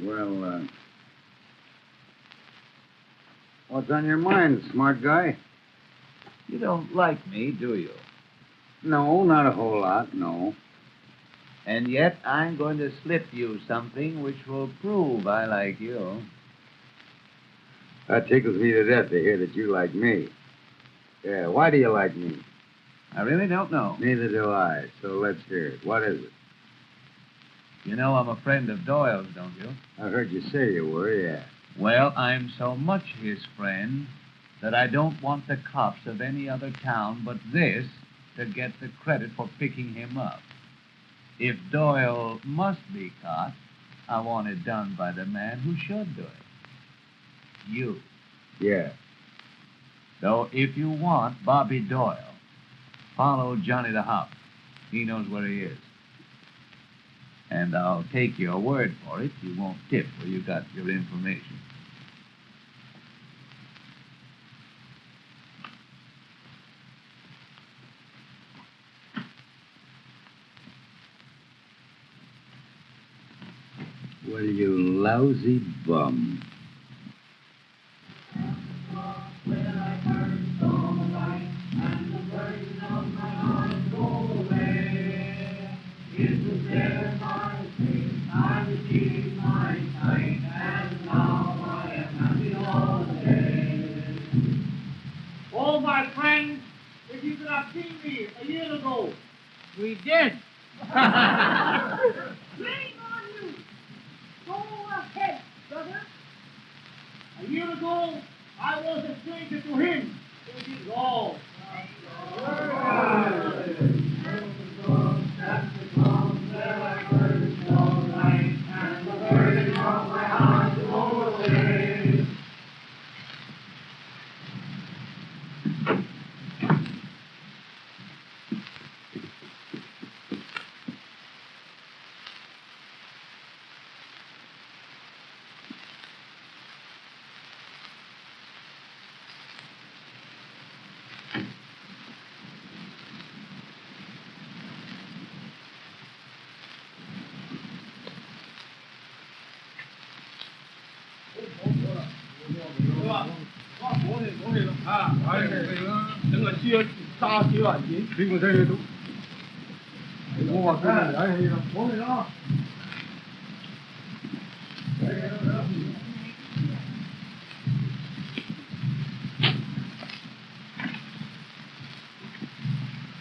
Well, what's on your mind, smart guy? You don't like me, do you? No, not a whole lot, no. And yet I'm going to slip you something which will prove I like you. That tickles me to death to hear that you like me. Yeah, why do you like me? I really don't know. Neither do I, so let's hear it. What is it? You know I'm a friend of Doyle's, don't you? I heard you say you were, yeah. Well, I'm so much his friend that I don't want the cops of any other town but this to get the credit for picking him up. If Doyle must be caught, I want it done by the man who should do it. You. Yeah. So if you want Bobby Doyle, follow Johnny the Hop. He knows where he is. And I'll take your word for it. You won't tip where you got your information. Well, you lousy bum. Oh, my friends, if you could have seen me a year ago, we did. Shame on you. Go ahead, brother. A year ago, I was a stranger to him. It is all.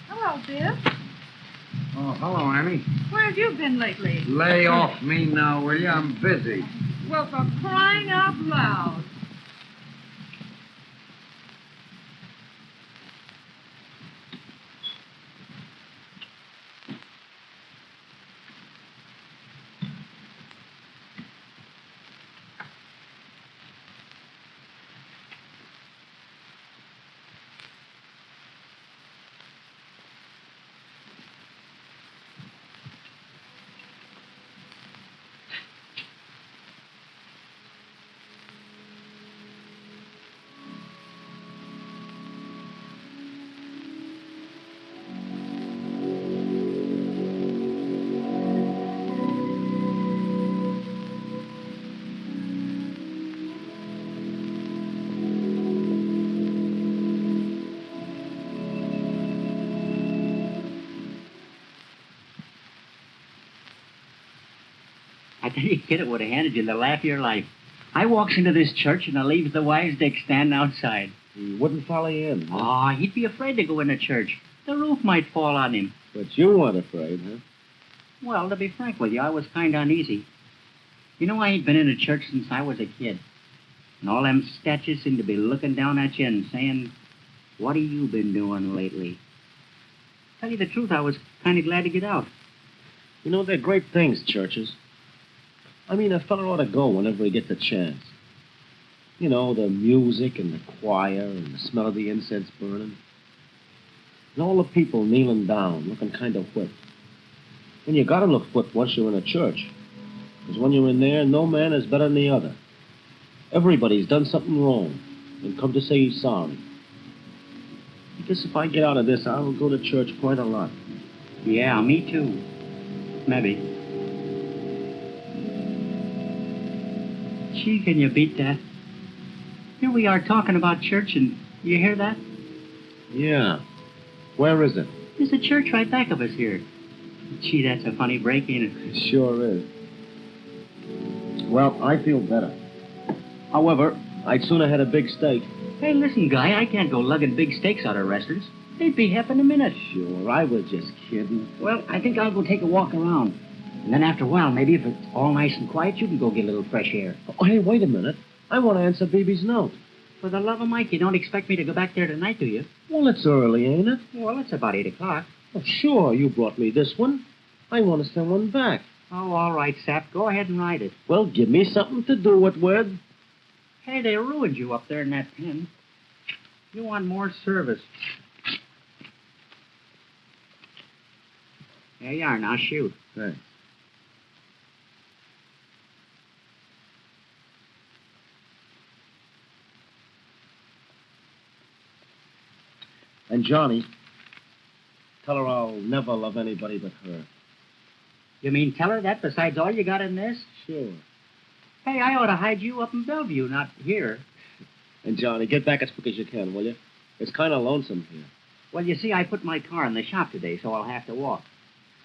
Hello, Biff. Oh, hello, Annie. Where have you been lately? Lay off me now, will you? I'm busy. Well, for crying out loud. I tell you, kid, it would have handed you the laugh of your life. I walks into this church and I leaves the wise dick standing outside. He wouldn't follow you in, huh? Oh, he'd be afraid to go into church. The roof might fall on him. But you weren't afraid, huh? Well, to be frank with you, I was kind of uneasy. You know, I ain't been into church since I was a kid. And all them statues seem to be looking down at you and saying, what have you been doing lately? Tell you the truth, I was kind of glad to get out. You know, they're great things, churches. I mean, a fellow ought to go whenever he gets a chance. You know, the music and the choir and the smell of the incense burning. And all the people kneeling down, looking kind of whipped. And you gotta look whipped once you're in a church. Because when you're in there, no man is better than the other. Everybody's done something wrong and come to say he's sorry. I guess if I get out of this, I'll go to church quite a lot. Yeah, me too. Maybe. Gee, can you beat that? Here we are talking about church, and you hear that? Yeah. Where is it? There's a church right back of us here. Gee, that's a funny break, ain't it? It sure is. Well, I feel better. However, I'd sooner had a big steak. Hey, listen, Guy, I can't go lugging big steaks out of restaurants. They'd be half in a minute. Sure, I was just kidding. Well, I think I'll go take a walk around. And then after a while, maybe if it's all nice and quiet, you can go get a little fresh air. Oh, hey, wait a minute. I want to answer Beebe's note. For the love of Mike, you don't expect me to go back there tonight, do you? Well, it's early, ain't it? Well, it's about 8 o'clock. Oh, sure, you brought me this one. I want to send one back. Oh, all right, Sap. Go ahead and write it. Well, give me something to do it with. Hey, they ruined you up there in that pen. You want more service. There you are. Now shoot. Thanks. And Johnny, tell her I'll never love anybody but her. You mean tell her that besides all you got in this? Sure. Hey, I ought to hide you up in Bellevue, not here. And Johnny, get back as quick as you can, will you? It's kind of lonesome here. Well, you see, I put my car in the shop today, so I'll have to walk.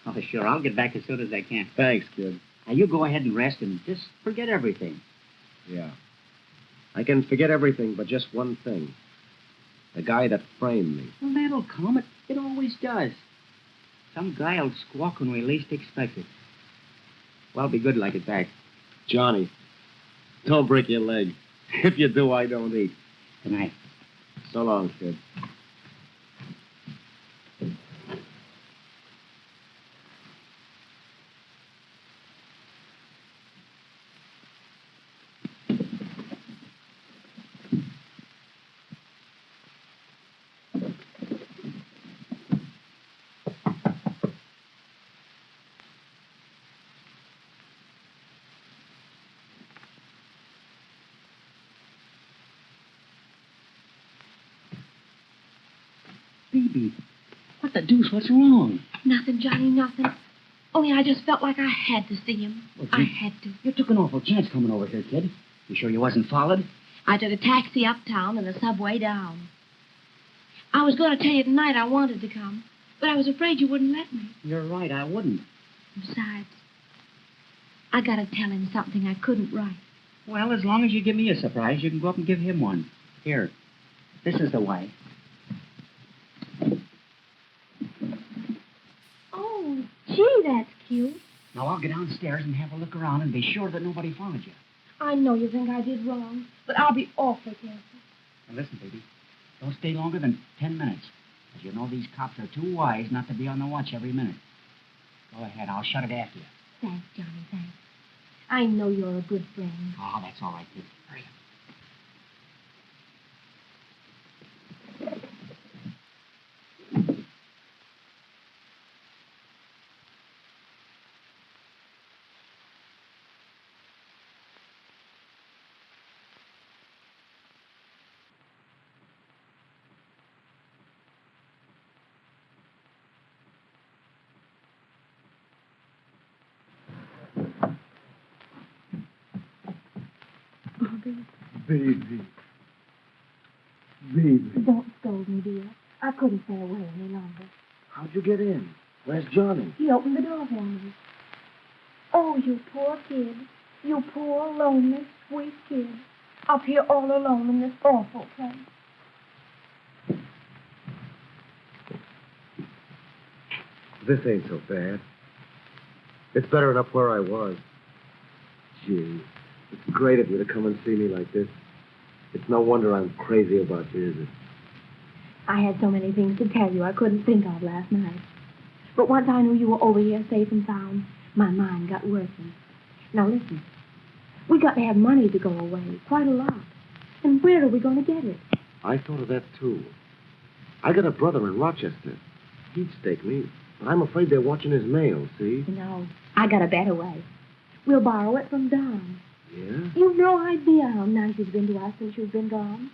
Oh, sure, I'll get back as soon as I can. Thanks, kid. Now, you go ahead and rest and just forget everything. Yeah. I can forget everything but just one thing. The guy that framed me. Well, that'll come. It always does. Some guy will squawk when we least expect it. Well, be good like it back. Johnny, don't break your leg. If you do, I don't eat. Good night. So long, kid. Baby, what the deuce? What's wrong? Nothing, Johnny, nothing. Only I just felt like I had to see him. Well, I had to. You took an awful chance coming over here, kid. You sure you wasn't followed? I took a taxi uptown and a subway down. I was going to tell you tonight I wanted to come, but I was afraid you wouldn't let me. You're right, I wouldn't. Besides, I got to tell him something I couldn't write. Well, as long as you give me a surprise, you can go up and give him one. Here, this is the way. Oh, gee, that's cute. Now, I'll get downstairs and have a look around and be sure that nobody followed you. I know you think I did wrong, but I'll be awfully careful. Now, listen, baby. Don't stay longer than 10 minutes. As you know, these cops are too wise not to be on the watch every minute. Go ahead. I'll shut it after you. Thanks, Johnny, thanks. I know you're a good friend. Oh, that's all right, kid. Hurry up. Baby. Baby. Don't scold me, dear. I couldn't stay away any longer. How'd you get in? Where's Johnny? He opened the door for me. Oh, you poor kid. You poor, lonely, sweet kid. Up here all alone in this awful place. This ain't so bad. It's better than up where I was. Gee, it's great of you to come and see me like this. It's no wonder I'm crazy about you, is it? I had so many things to tell you I couldn't think of last night. But once I knew you were over here safe and sound, my mind got worsened. Now listen, we got to have money to go away, quite a lot. And where are we going to get it? I thought of that, too. I got a brother in Rochester. He'd stake me, but I'm afraid they're watching his mail, see? No, I got a better way. We'll borrow it from Don. Yeah? You've no idea how nice he's been to us since you've been gone.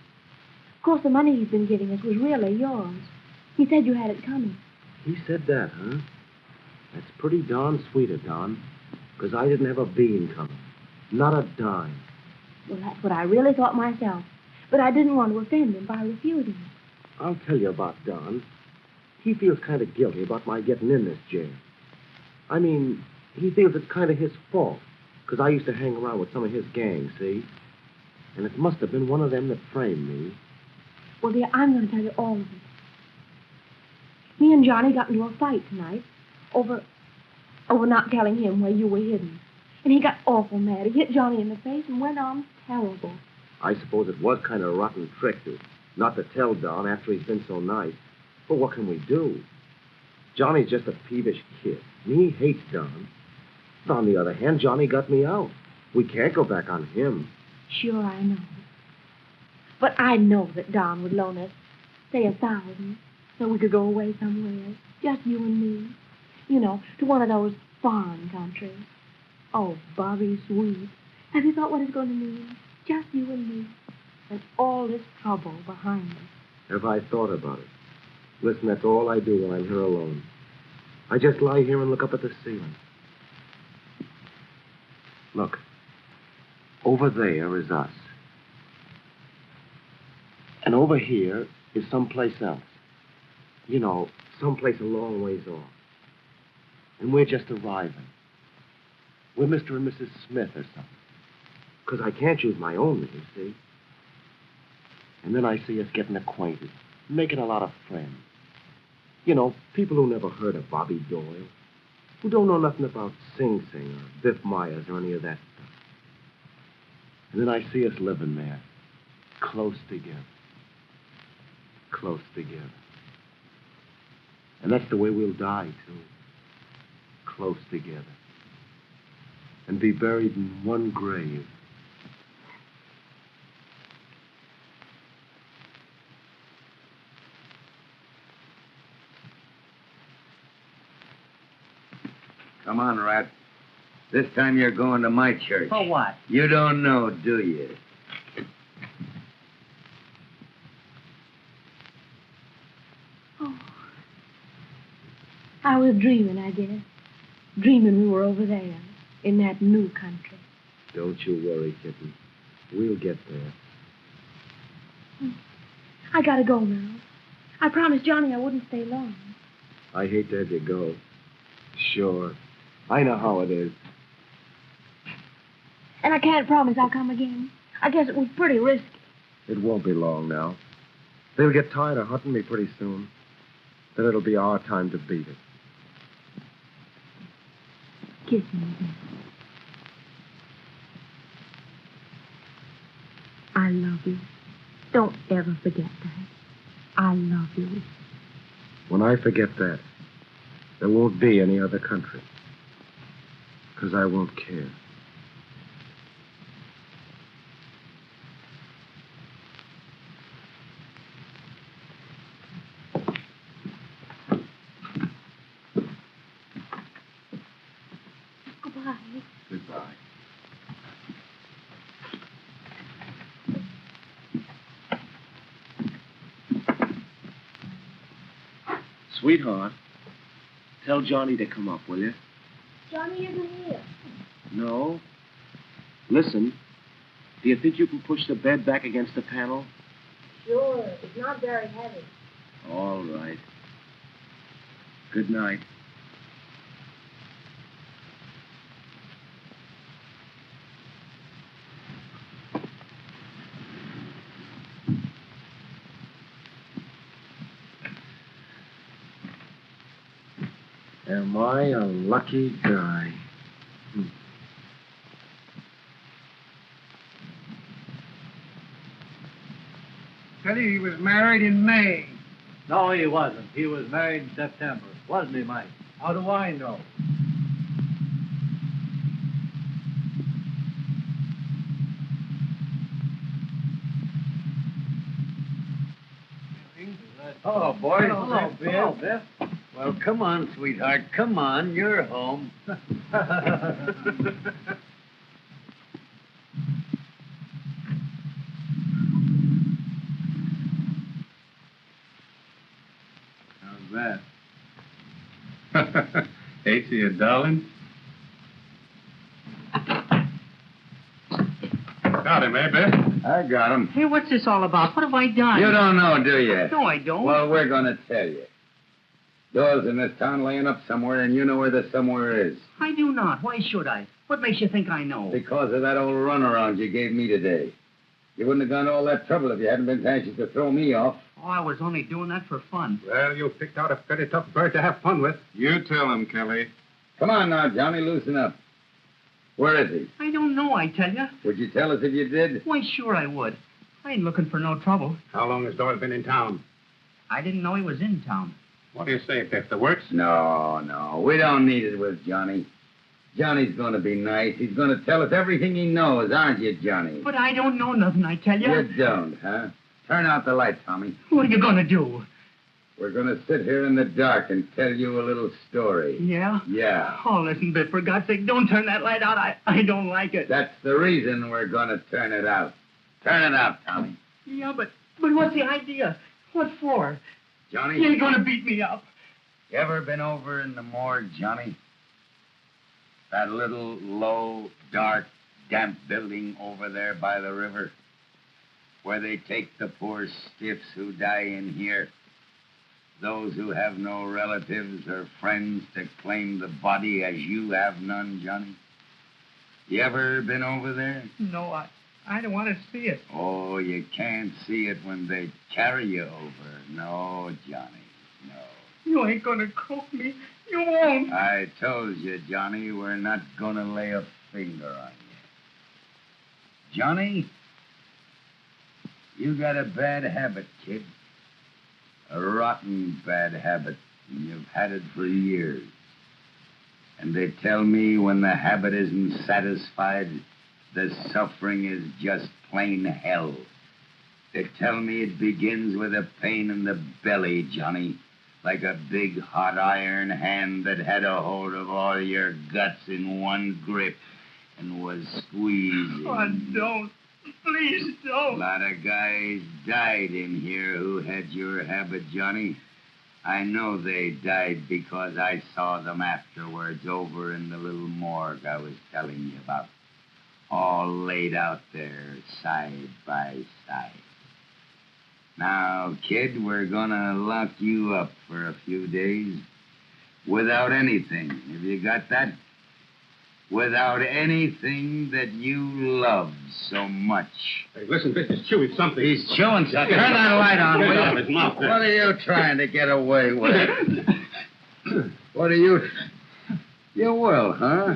Of course, the money he's been giving us was really yours. He said you had it coming. He said that, huh? That's pretty darn sweet of Don, because I didn't have a bean coming. Not a dime. Well, that's what I really thought myself. But I didn't want to offend him by refusing it. I'll tell you about Don. He feels kind of guilty about my getting in this jail. I mean, he feels it's kind of his fault, because I used to hang around with some of his gang, see? And it must have been one of them that framed me. Well, dear, I'm going to tell you all of it. Me and Johnny got into a fight tonight over not telling him where you were hidden. And he got awful mad. He hit Johnny in the face and went on terrible. I suppose it was kind of a rotten trick not to tell Don after he's been so nice. But what can we do? Johnny's just a peevish kid, and he hates Don. But on the other hand, Johnny got me out. We can't go back on him. Sure, I know. But I know that Don would loan us, say, 1,000, so we could go away somewhere, just you and me. You know, to one of those foreign countries. Oh, Bobby, sweet. Have you thought what it's going to mean? Just you and me. And all this trouble behind us. Have I thought about it? Listen, that's all I do when I'm here alone. I just lie here and look up at the ceiling. Look. Over there is us. And over here is someplace else. You know, someplace a long ways off. And we're just arriving. We're Mr. and Mrs. Smith or something. Because I can't use my own name, see? And then I see us getting acquainted, making a lot of friends. You know, people who never heard of Bobby Doyle, who don't know nothing about Sing Sing or Biff Myers or any of that stuff. And then I see us living there, close together. Close together. And that's the way we'll die, too. Close together. And be buried in one grave. Come on, Rat. This time you're going to my church. For what? You don't know, do you? Oh. I was dreaming, I guess. Dreaming we were over there, in that new country. Don't you worry, kitten. We'll get there. I gotta go now. I promised Johnny I wouldn't stay long. I hate to have you go. Sure. I know how it is. And I can't promise I'll come again. I guess it was pretty risky. It won't be long now. They'll get tired of hunting me pretty soon. Then it'll be our time to beat it. Kiss me again. I love you. Don't ever forget that. I love you. When I forget that, there won't be any other country. Because I won't care. Goodbye. Goodbye. Sweetheart, tell Johnny to come up, will you? Johnny isn't here. No. Listen, do you think you can push the bed back against the panel? Sure, it's not very heavy. All right. Good night. Am I a lucky guy? Tell you he was married in May. No, he wasn't. He was married in September. Wasn't he, Mike? How do I know? Hello, boys. Hello, Biff. Hello, Biff. Well, come on, sweetheart. Come on. You're home. How's that? Ain't she a darling? Got him, eh, Biff? I got him. Hey, what's this all about? What have I done? You don't know, do you? No, I don't. Well, we're going to tell you. Doyle's in this town laying up somewhere, and you know where the somewhere is. I do not. Why should I? What makes you think I know? Because of that old runaround you gave me today. You wouldn't have gone to all that trouble if you hadn't been anxious to throw me off. Oh, I was only doing that for fun. Well, you picked out a pretty tough bird to have fun with. You tell him, Kelly. Come on now, Johnny, loosen up. Where is he? I don't know, I tell you. Would you tell us if you did? Why, sure I would. I ain't looking for no trouble. How long has Doyle been in town? I didn't know he was in town. What do you say, Biff? The works? No. We don't need it with Johnny. Johnny's going to be nice. He's going to tell us everything he knows, aren't you, Johnny? But I don't know nothing, I tell you. You don't, huh? Turn out the light, Tommy. What are you going to do? We're going to sit here in the dark and tell you a little story. Yeah? Yeah. Oh, listen, Biff, for God's sake, don't turn that light out. I don't like it. That's the reason we're going to turn it out. Turn it out, Tommy. Yeah, but what's the idea? What for? Johnny? You ain't going to beat me up. You ever been over in the morgue, Johnny? That little, low, dark, damp building over there by the river, where they take the poor stiffs who die in here, those who have no relatives or friends to claim the body as you have none, Johnny? You ever been over there? No, I don't want to see it. Oh, you can't see it when they carry you over. No, Johnny, no. You ain't going to cook me. You won't. I told you, Johnny, we're not going to lay a finger on you. Johnny, you got a bad habit, kid. A rotten bad habit, and you've had it for years. And they tell me when the habit isn't satisfied, the suffering is just plain hell. They tell me it begins with a pain in the belly, Johnny, like a big hot iron hand that had a hold of all your guts in one grip and was squeezing. Oh, don't. Please don't. A lot of guys died in here who had your habit, Johnny. I know they died because I saw them afterwards over in the little morgue I was telling you about. All laid out there, side by side. Now, kid, we're gonna lock you up for a few days without anything. Have you got that? Without anything that you love so much. Hey, listen, Biff is chewing something. He's chewing something. Turn that light on, will you? His mouth there. What are you trying to get away with? What are you... You will, huh?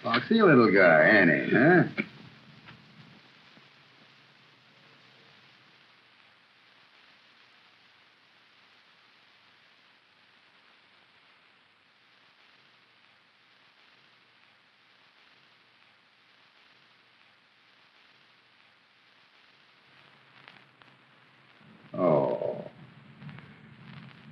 Foxy little guy, ain't he, huh?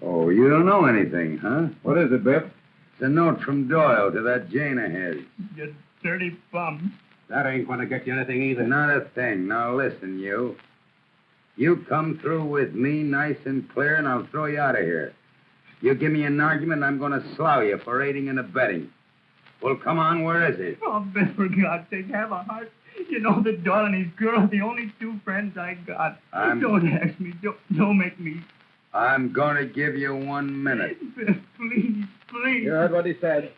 Oh, you don't know anything, huh? What is it, Biff? It's a note from Doyle to that Jane of his. You dirty bum. That ain't going to get you anything either. Not a thing. Now listen, you. You come through with me nice and clear, and I'll throw you out of here. You give me an argument, I'm going to slough you for aiding and abetting. Well, come on, where is he? Oh, Biff, for God's sake, have a heart. You know that Doyle and his girl are the only two friends I got. Don't ask me. Don't make me. I'm going to give you 1 minute. Biff, please. You heard what he said.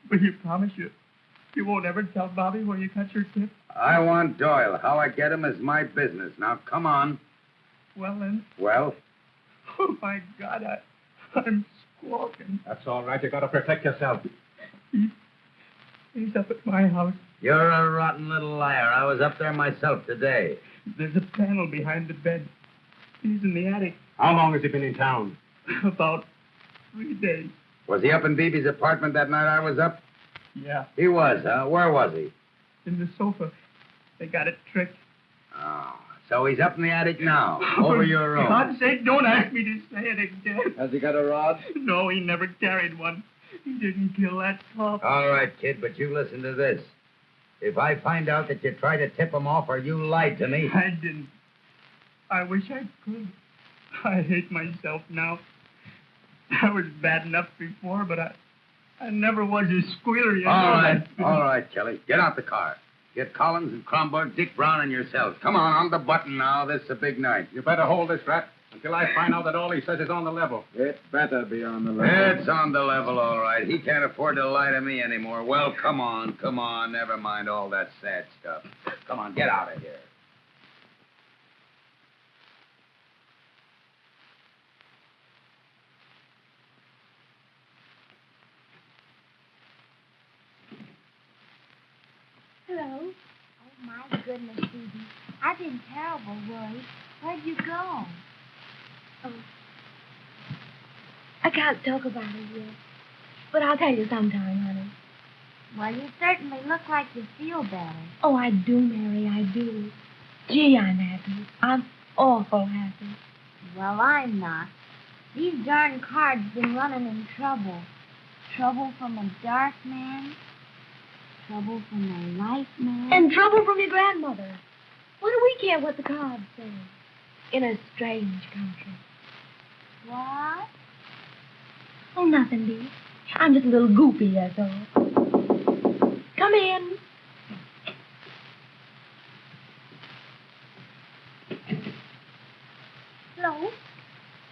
Will you promise you won't ever tell Bobby where you cut your tip? I want Doyle. How I get him is my business. Now, come on. Well, then. Well? Oh, my God, I'm walking. That's all right. You got to protect yourself. He's up at my house. You're a rotten little liar. I was up there myself today. There's a panel behind the bed. He's in the attic. How long has he been in town? About 3 days. Was he up in Beebe's apartment that night I was up? Yeah, He was, huh? Where was he? in the sofa. They got it tricked. Oh, so he's up in the attic now, over your room. For God's sake, don't ask me to say it again. Has he got a rod? No, he never carried one. He didn't kill that cop. All right, kid, but you listen to this. If I find out that you tried to tip him off or you lied to me... I didn't. I wish I could. I hate myself now. I was bad enough before, but I never was a squealer. You All know right, that. all right, Kelly. Get out the car. Get Collins and Kronberg, Dick Brown, and yourselves. Come on the button now. This is a big night. You better hold this rat until I find out that all he says is on the level. It better be on the level. It's on the level, all right. He can't afford to lie to me anymore. Well, come on. Never mind all that sad stuff. Come on, get out of here. Hello. Oh, my goodness, Phoebe. I've been terrible worried. Where'd you go? Oh. I can't talk about it yet. But I'll tell you sometime, honey. Well, you certainly look like you feel better. Oh, I do, Mary, I do. Gee, I'm happy. I'm awful happy. Well, I'm not. These darn cards been running in trouble. Trouble from a dark man. Trouble from a light man. And trouble from your grandmother. What do we care what the cards say? In a strange country. What? Oh, nothing, dear. I'm just a little goofy, that's all. Come in. Hello?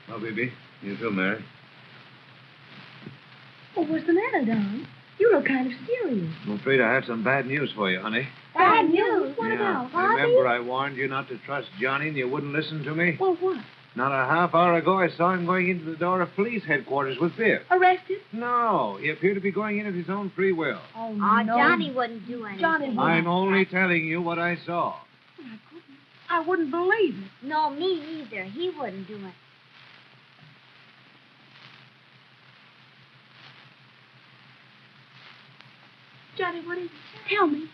Oh, baby. You too, Mary. Oh, what's the matter, Don? You look kind of serious. I'm afraid I have some bad news for you, honey. Bad news? What about, Bobby? Remember I warned you not to trust Johnny and you wouldn't listen to me? Well, what? Not a half hour ago, I saw him going into the door of police headquarters with Biff. Arrested? No, he appeared to be going in of his own free will. Oh, no. Johnny wouldn't do anything. Johnny I'm only telling you what I saw. I wouldn't believe it. No, me either. He wouldn't do it. Johnny, what is it? Tell me.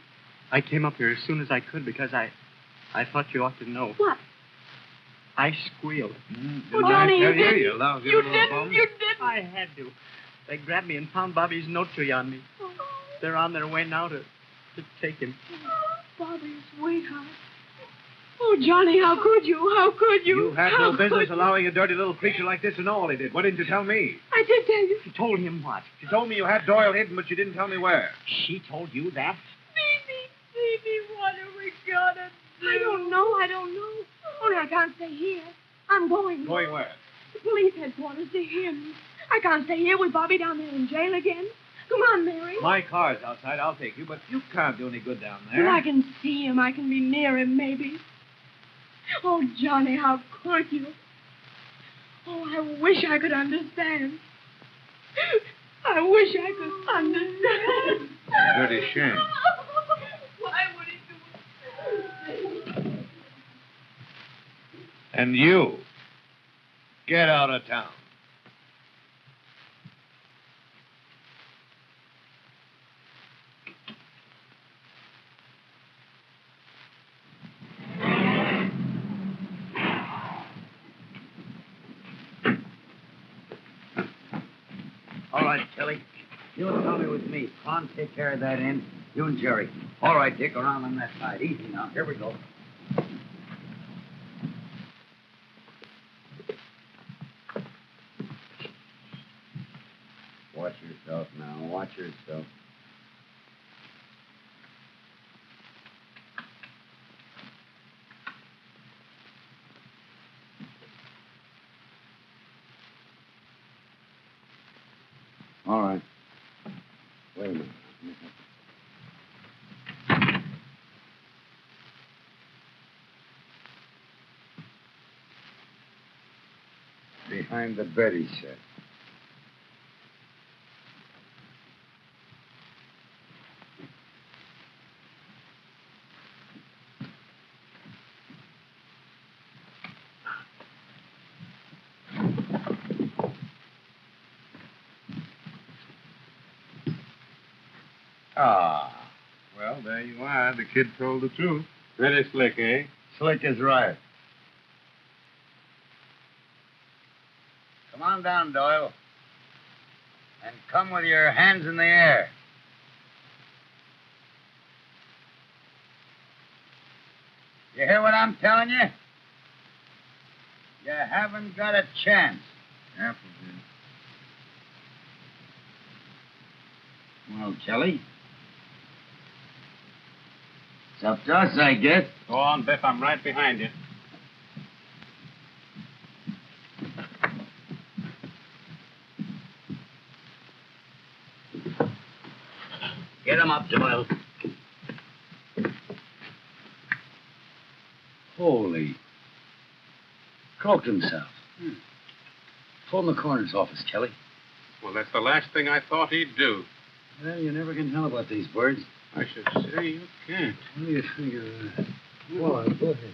I came up here as soon as I could because I thought you ought to know. What? I squealed. Oh, Johnny, I tell you you, didn't. you love You your little didn't. bum. You didn't. I had to. They grabbed me and found Bobby's note tree on me. Oh, They're on their way now to take him. Bobby, sweetheart. Oh, Johnny, how could you? How could you? You had How no business could- allowing a dirty little creature like this to know all he did. Why didn't you tell me? I did tell you. You told him what? You told me you had Doyle hidden, but you didn't tell me where. She told you that? Phoebe, what are we gonna do? I don't know. Only I can't stay here. I'm going. Going where? The police headquarters to him. I can't stay here with Bobby down there in jail again. Come on, Mary. My car's outside. I'll take you, but you can't do any good down there. Well, I can see him. I can be near him, maybe. Oh, Johnny, how could you? Oh, I wish I could understand. I wish I could understand. Dirty shame. Why would he do it? And you, get out of town. All right, Kelly. You and Tommy with me. Con, take care of that end. You and Jerry. All right, Dick, around on that side. Easy now. Here we go. Watch yourself now. Watch yourself. All right. Wait a minute. Behind the bed, he said. Ah. Well, there you are. The kid told the truth. Very slick, eh? Slick is right. Come on down, Doyle. And come with your hands in the air. You hear what I'm telling you? You haven't got a chance. Appleton. Well, Kelly. It's up to us, I guess. Go on, Biff. I'm right behind you. Get him up, Doyle. Holy. Croaked himself. Phone the coroner's office, Kelly. Well, that's the last thing I thought he'd do. Well, you never can tell about these birds. I should say you can't. What do you think of that? Go on, go ahead.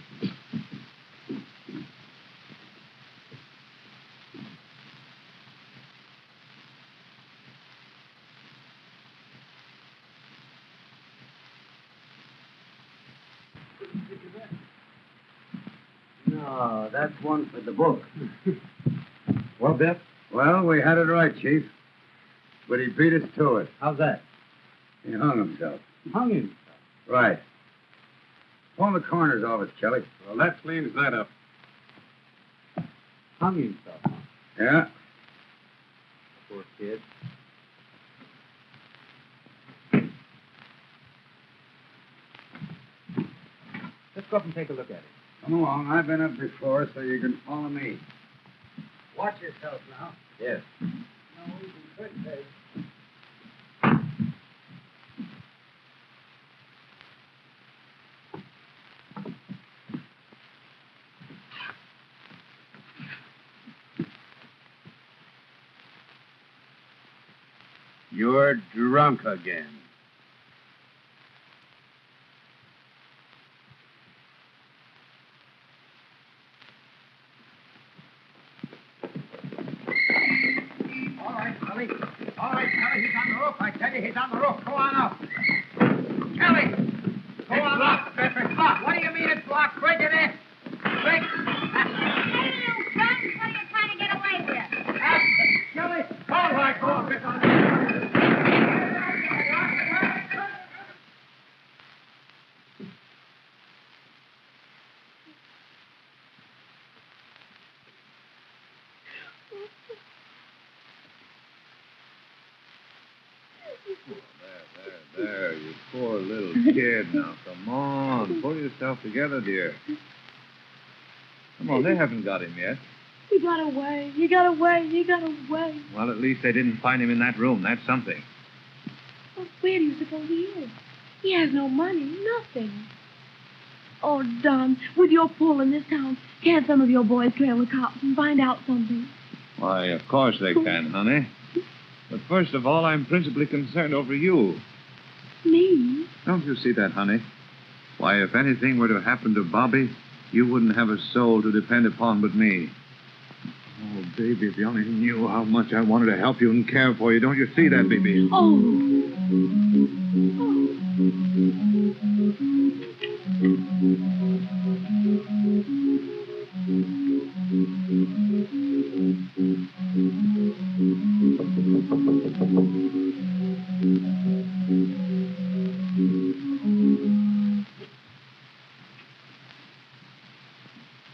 No, that's one for the book. Well, Biff? Well, we had it right, Chief. But he beat us to it. How's that? He hung himself. Hung himself. Right. Phone the coroner's office, Kelly. Well, that cleans that up. Hung himself, huh? Yeah. Poor kid. Let's go up and take a look at it. Come along. I've been up before, so you can follow me. Watch yourself now. Yes. No, we can say. You're drunk again. All right, Kelly. He's on the roof. I tell you, he's on the roof. Go on up. Kelly! Go on up. It's locked. What do you mean it's locked? Break it in. Break. Hey, you guns, what are you trying to get away with? Kelly! All right, go on, Biff. There, you poor little kid. Now, come on. Pull yourself together, dear. Come on, they haven't got him yet. He got away. He got away. He got away. Well, at least they didn't find him in that room. That's something. Well, where do you suppose he is? He has no money, nothing. Oh, Don, with your pull in this town, can't some of your boys trail the cops and find out something? Why, of course they can, honey. But first of all, I'm principally concerned over you. Me? Don't you see that, honey? Why, if anything were to happen to Bobby, you wouldn't have a soul to depend upon but me. Oh, baby, if you only knew how much I wanted to help you and care for you. Don't you see that, baby?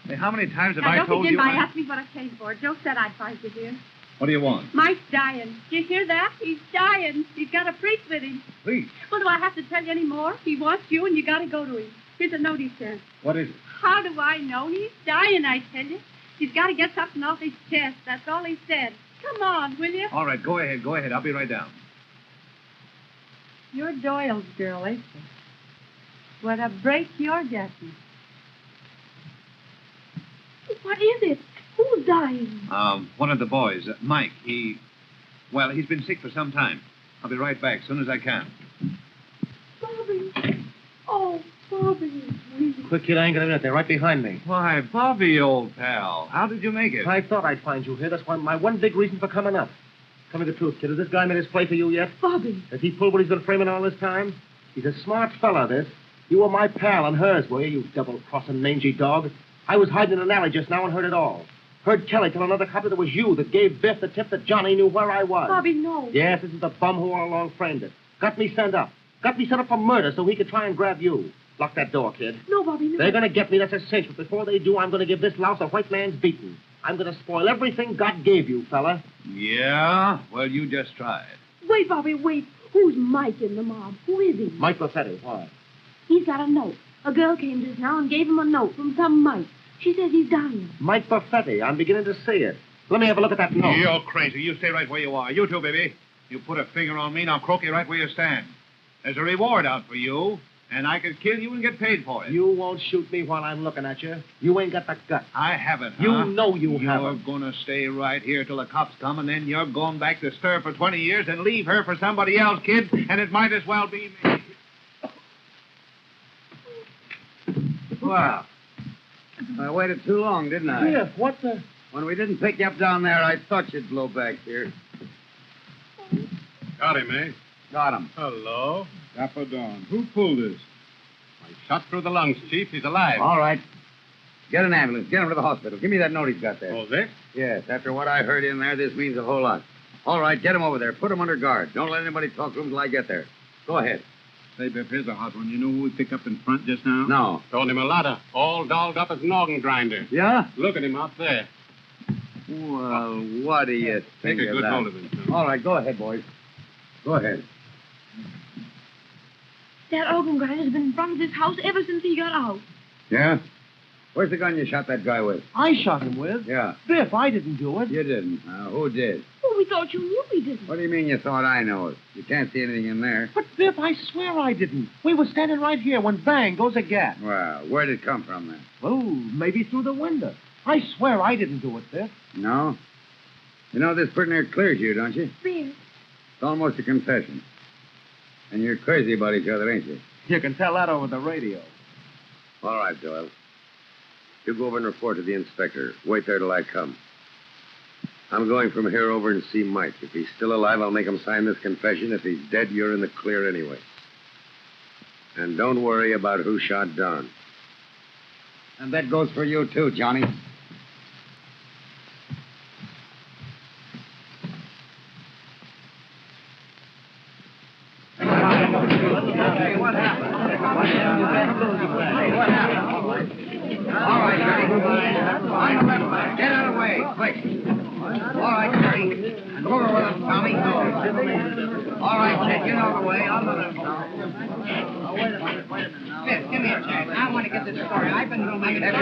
Hey, how many times have I told you? I asked me what I came for. Joe said I'd find you here. What do you want? Mike's dying. Do you hear that? He's dying. He's got a priest with him. Please. Well, do I have to tell you any more? He wants you, and you got to go to him. Here's a note he sent. What is it? How do I know? He's dying, I tell you. He's got to get something off his chest. That's all he said. Come on, will you? All right, go ahead. I'll be right down. You're Doyle's girl, ain't you? What a break you're getting. What is it? Who's dying? One of the boys, Mike. He's been sick for some time. I'll be right back as soon as I can. Bobby. Oh, Bobby. Quick, kid, I ain't got a minute. They're right behind me. Why, Bobby, old pal. How did you make it? I thought I'd find you here. That's why my one big reason for coming up. Tell me the truth, kid. Has this guy made his play for you yet? Bobby. Has he pulled what he's been framing all this time? He's a smart fella, this. You were my pal and hers, were you double-crossing mangy dog? I was hiding in an alley just now and heard it all. Heard Kelly tell another cop that it was you that gave Biff the tip that Johnny knew where I was. Bobby, no. Yes, this is the bum who all along framed it. Got me sent up. Got me set up for murder so he could try and grab you. Lock that door, kid. No, Bobby, no. They're going to get me, that's a cinch. But before they do, I'm going to give this louse a white man's beating. I'm going to spoil everything God gave you, fella. Yeah? Well, you just try it. Wait, Bobby, wait. Who's Mike in the mob? Who is he? Mike Buffetti. Why? He's got a note. A girl came just now and gave him a note from some Mike. She says he's dying. Mike Buffetti. I'm beginning to see it. Let me have a look at that note. You're crazy. You stay right where you are. You too, baby. You put a finger on me, and I'll croak you right where you stand. There's a reward out for you, and I could kill you and get paid for it. You won't shoot me while I'm looking at you. You ain't got the gut. I haven't, huh? You know you haven't. You're going to stay right here till the cops come, and then you're going back to stir for 20 years and leave her for somebody else, kid, and it might as well be me. Wow. I waited too long, didn't I? Biff, what the... When we didn't pick you up down there, I thought you'd blow back here. Got him, eh? Got him. Hello. Dapper Dawn. Who pulled this? I shot through the lungs, Chief. He's alive. All right. Get an ambulance. Get him to the hospital. Give me that note he's got there. Oh, this? Yes, after what I heard in there, this means a whole lot. All right, get him over there. Put him under guard. Don't let anybody talk to him till I get there. Go ahead. Say, Biff, here's a hot one. You know who we picked up in front just now? No. Told him a lotta. All dolled up as an organ grinder. Yeah? Look at him out there. Well, what do you think Take a of good that? hold of him, son. All right, go ahead, boys. Go ahead. That organ grinder's been in front of this house ever since he got out. Yeah? Where's the gun you shot that guy with? I shot him with? Yeah. Biff, I didn't do it. You didn't. Who did? Oh, we thought you knew we didn't. What do you mean you thought I know it? You can't see anything in there. But, Biff, I swear I didn't. We were standing right here when bang goes a gat. Well, where'd it come from then? Well, maybe through the window. I swear I didn't do it, Biff. No? You know this pretty near clears you, don't you? Biff. It's almost a confession. And you're crazy about each other, ain't you? You can tell that over the radio. All right, Doyle. You go over and report to the inspector. Wait there till I come. I'm going from here over and see Mike. If he's still alive, I'll make him sign this confession. If he's dead, you're in the clear anyway. And don't worry about who shot Don. And that goes for you, too, Johnny. Hey, what happened? All right, Jerry. On the left side. Get out of the way, quick. All right, Jerry. And move her with us, Tommy. All right, Ted, get out of the way. On the left side. Oh, wait a minute now. Biff, give me a chance. I want to get this story. I've been making it.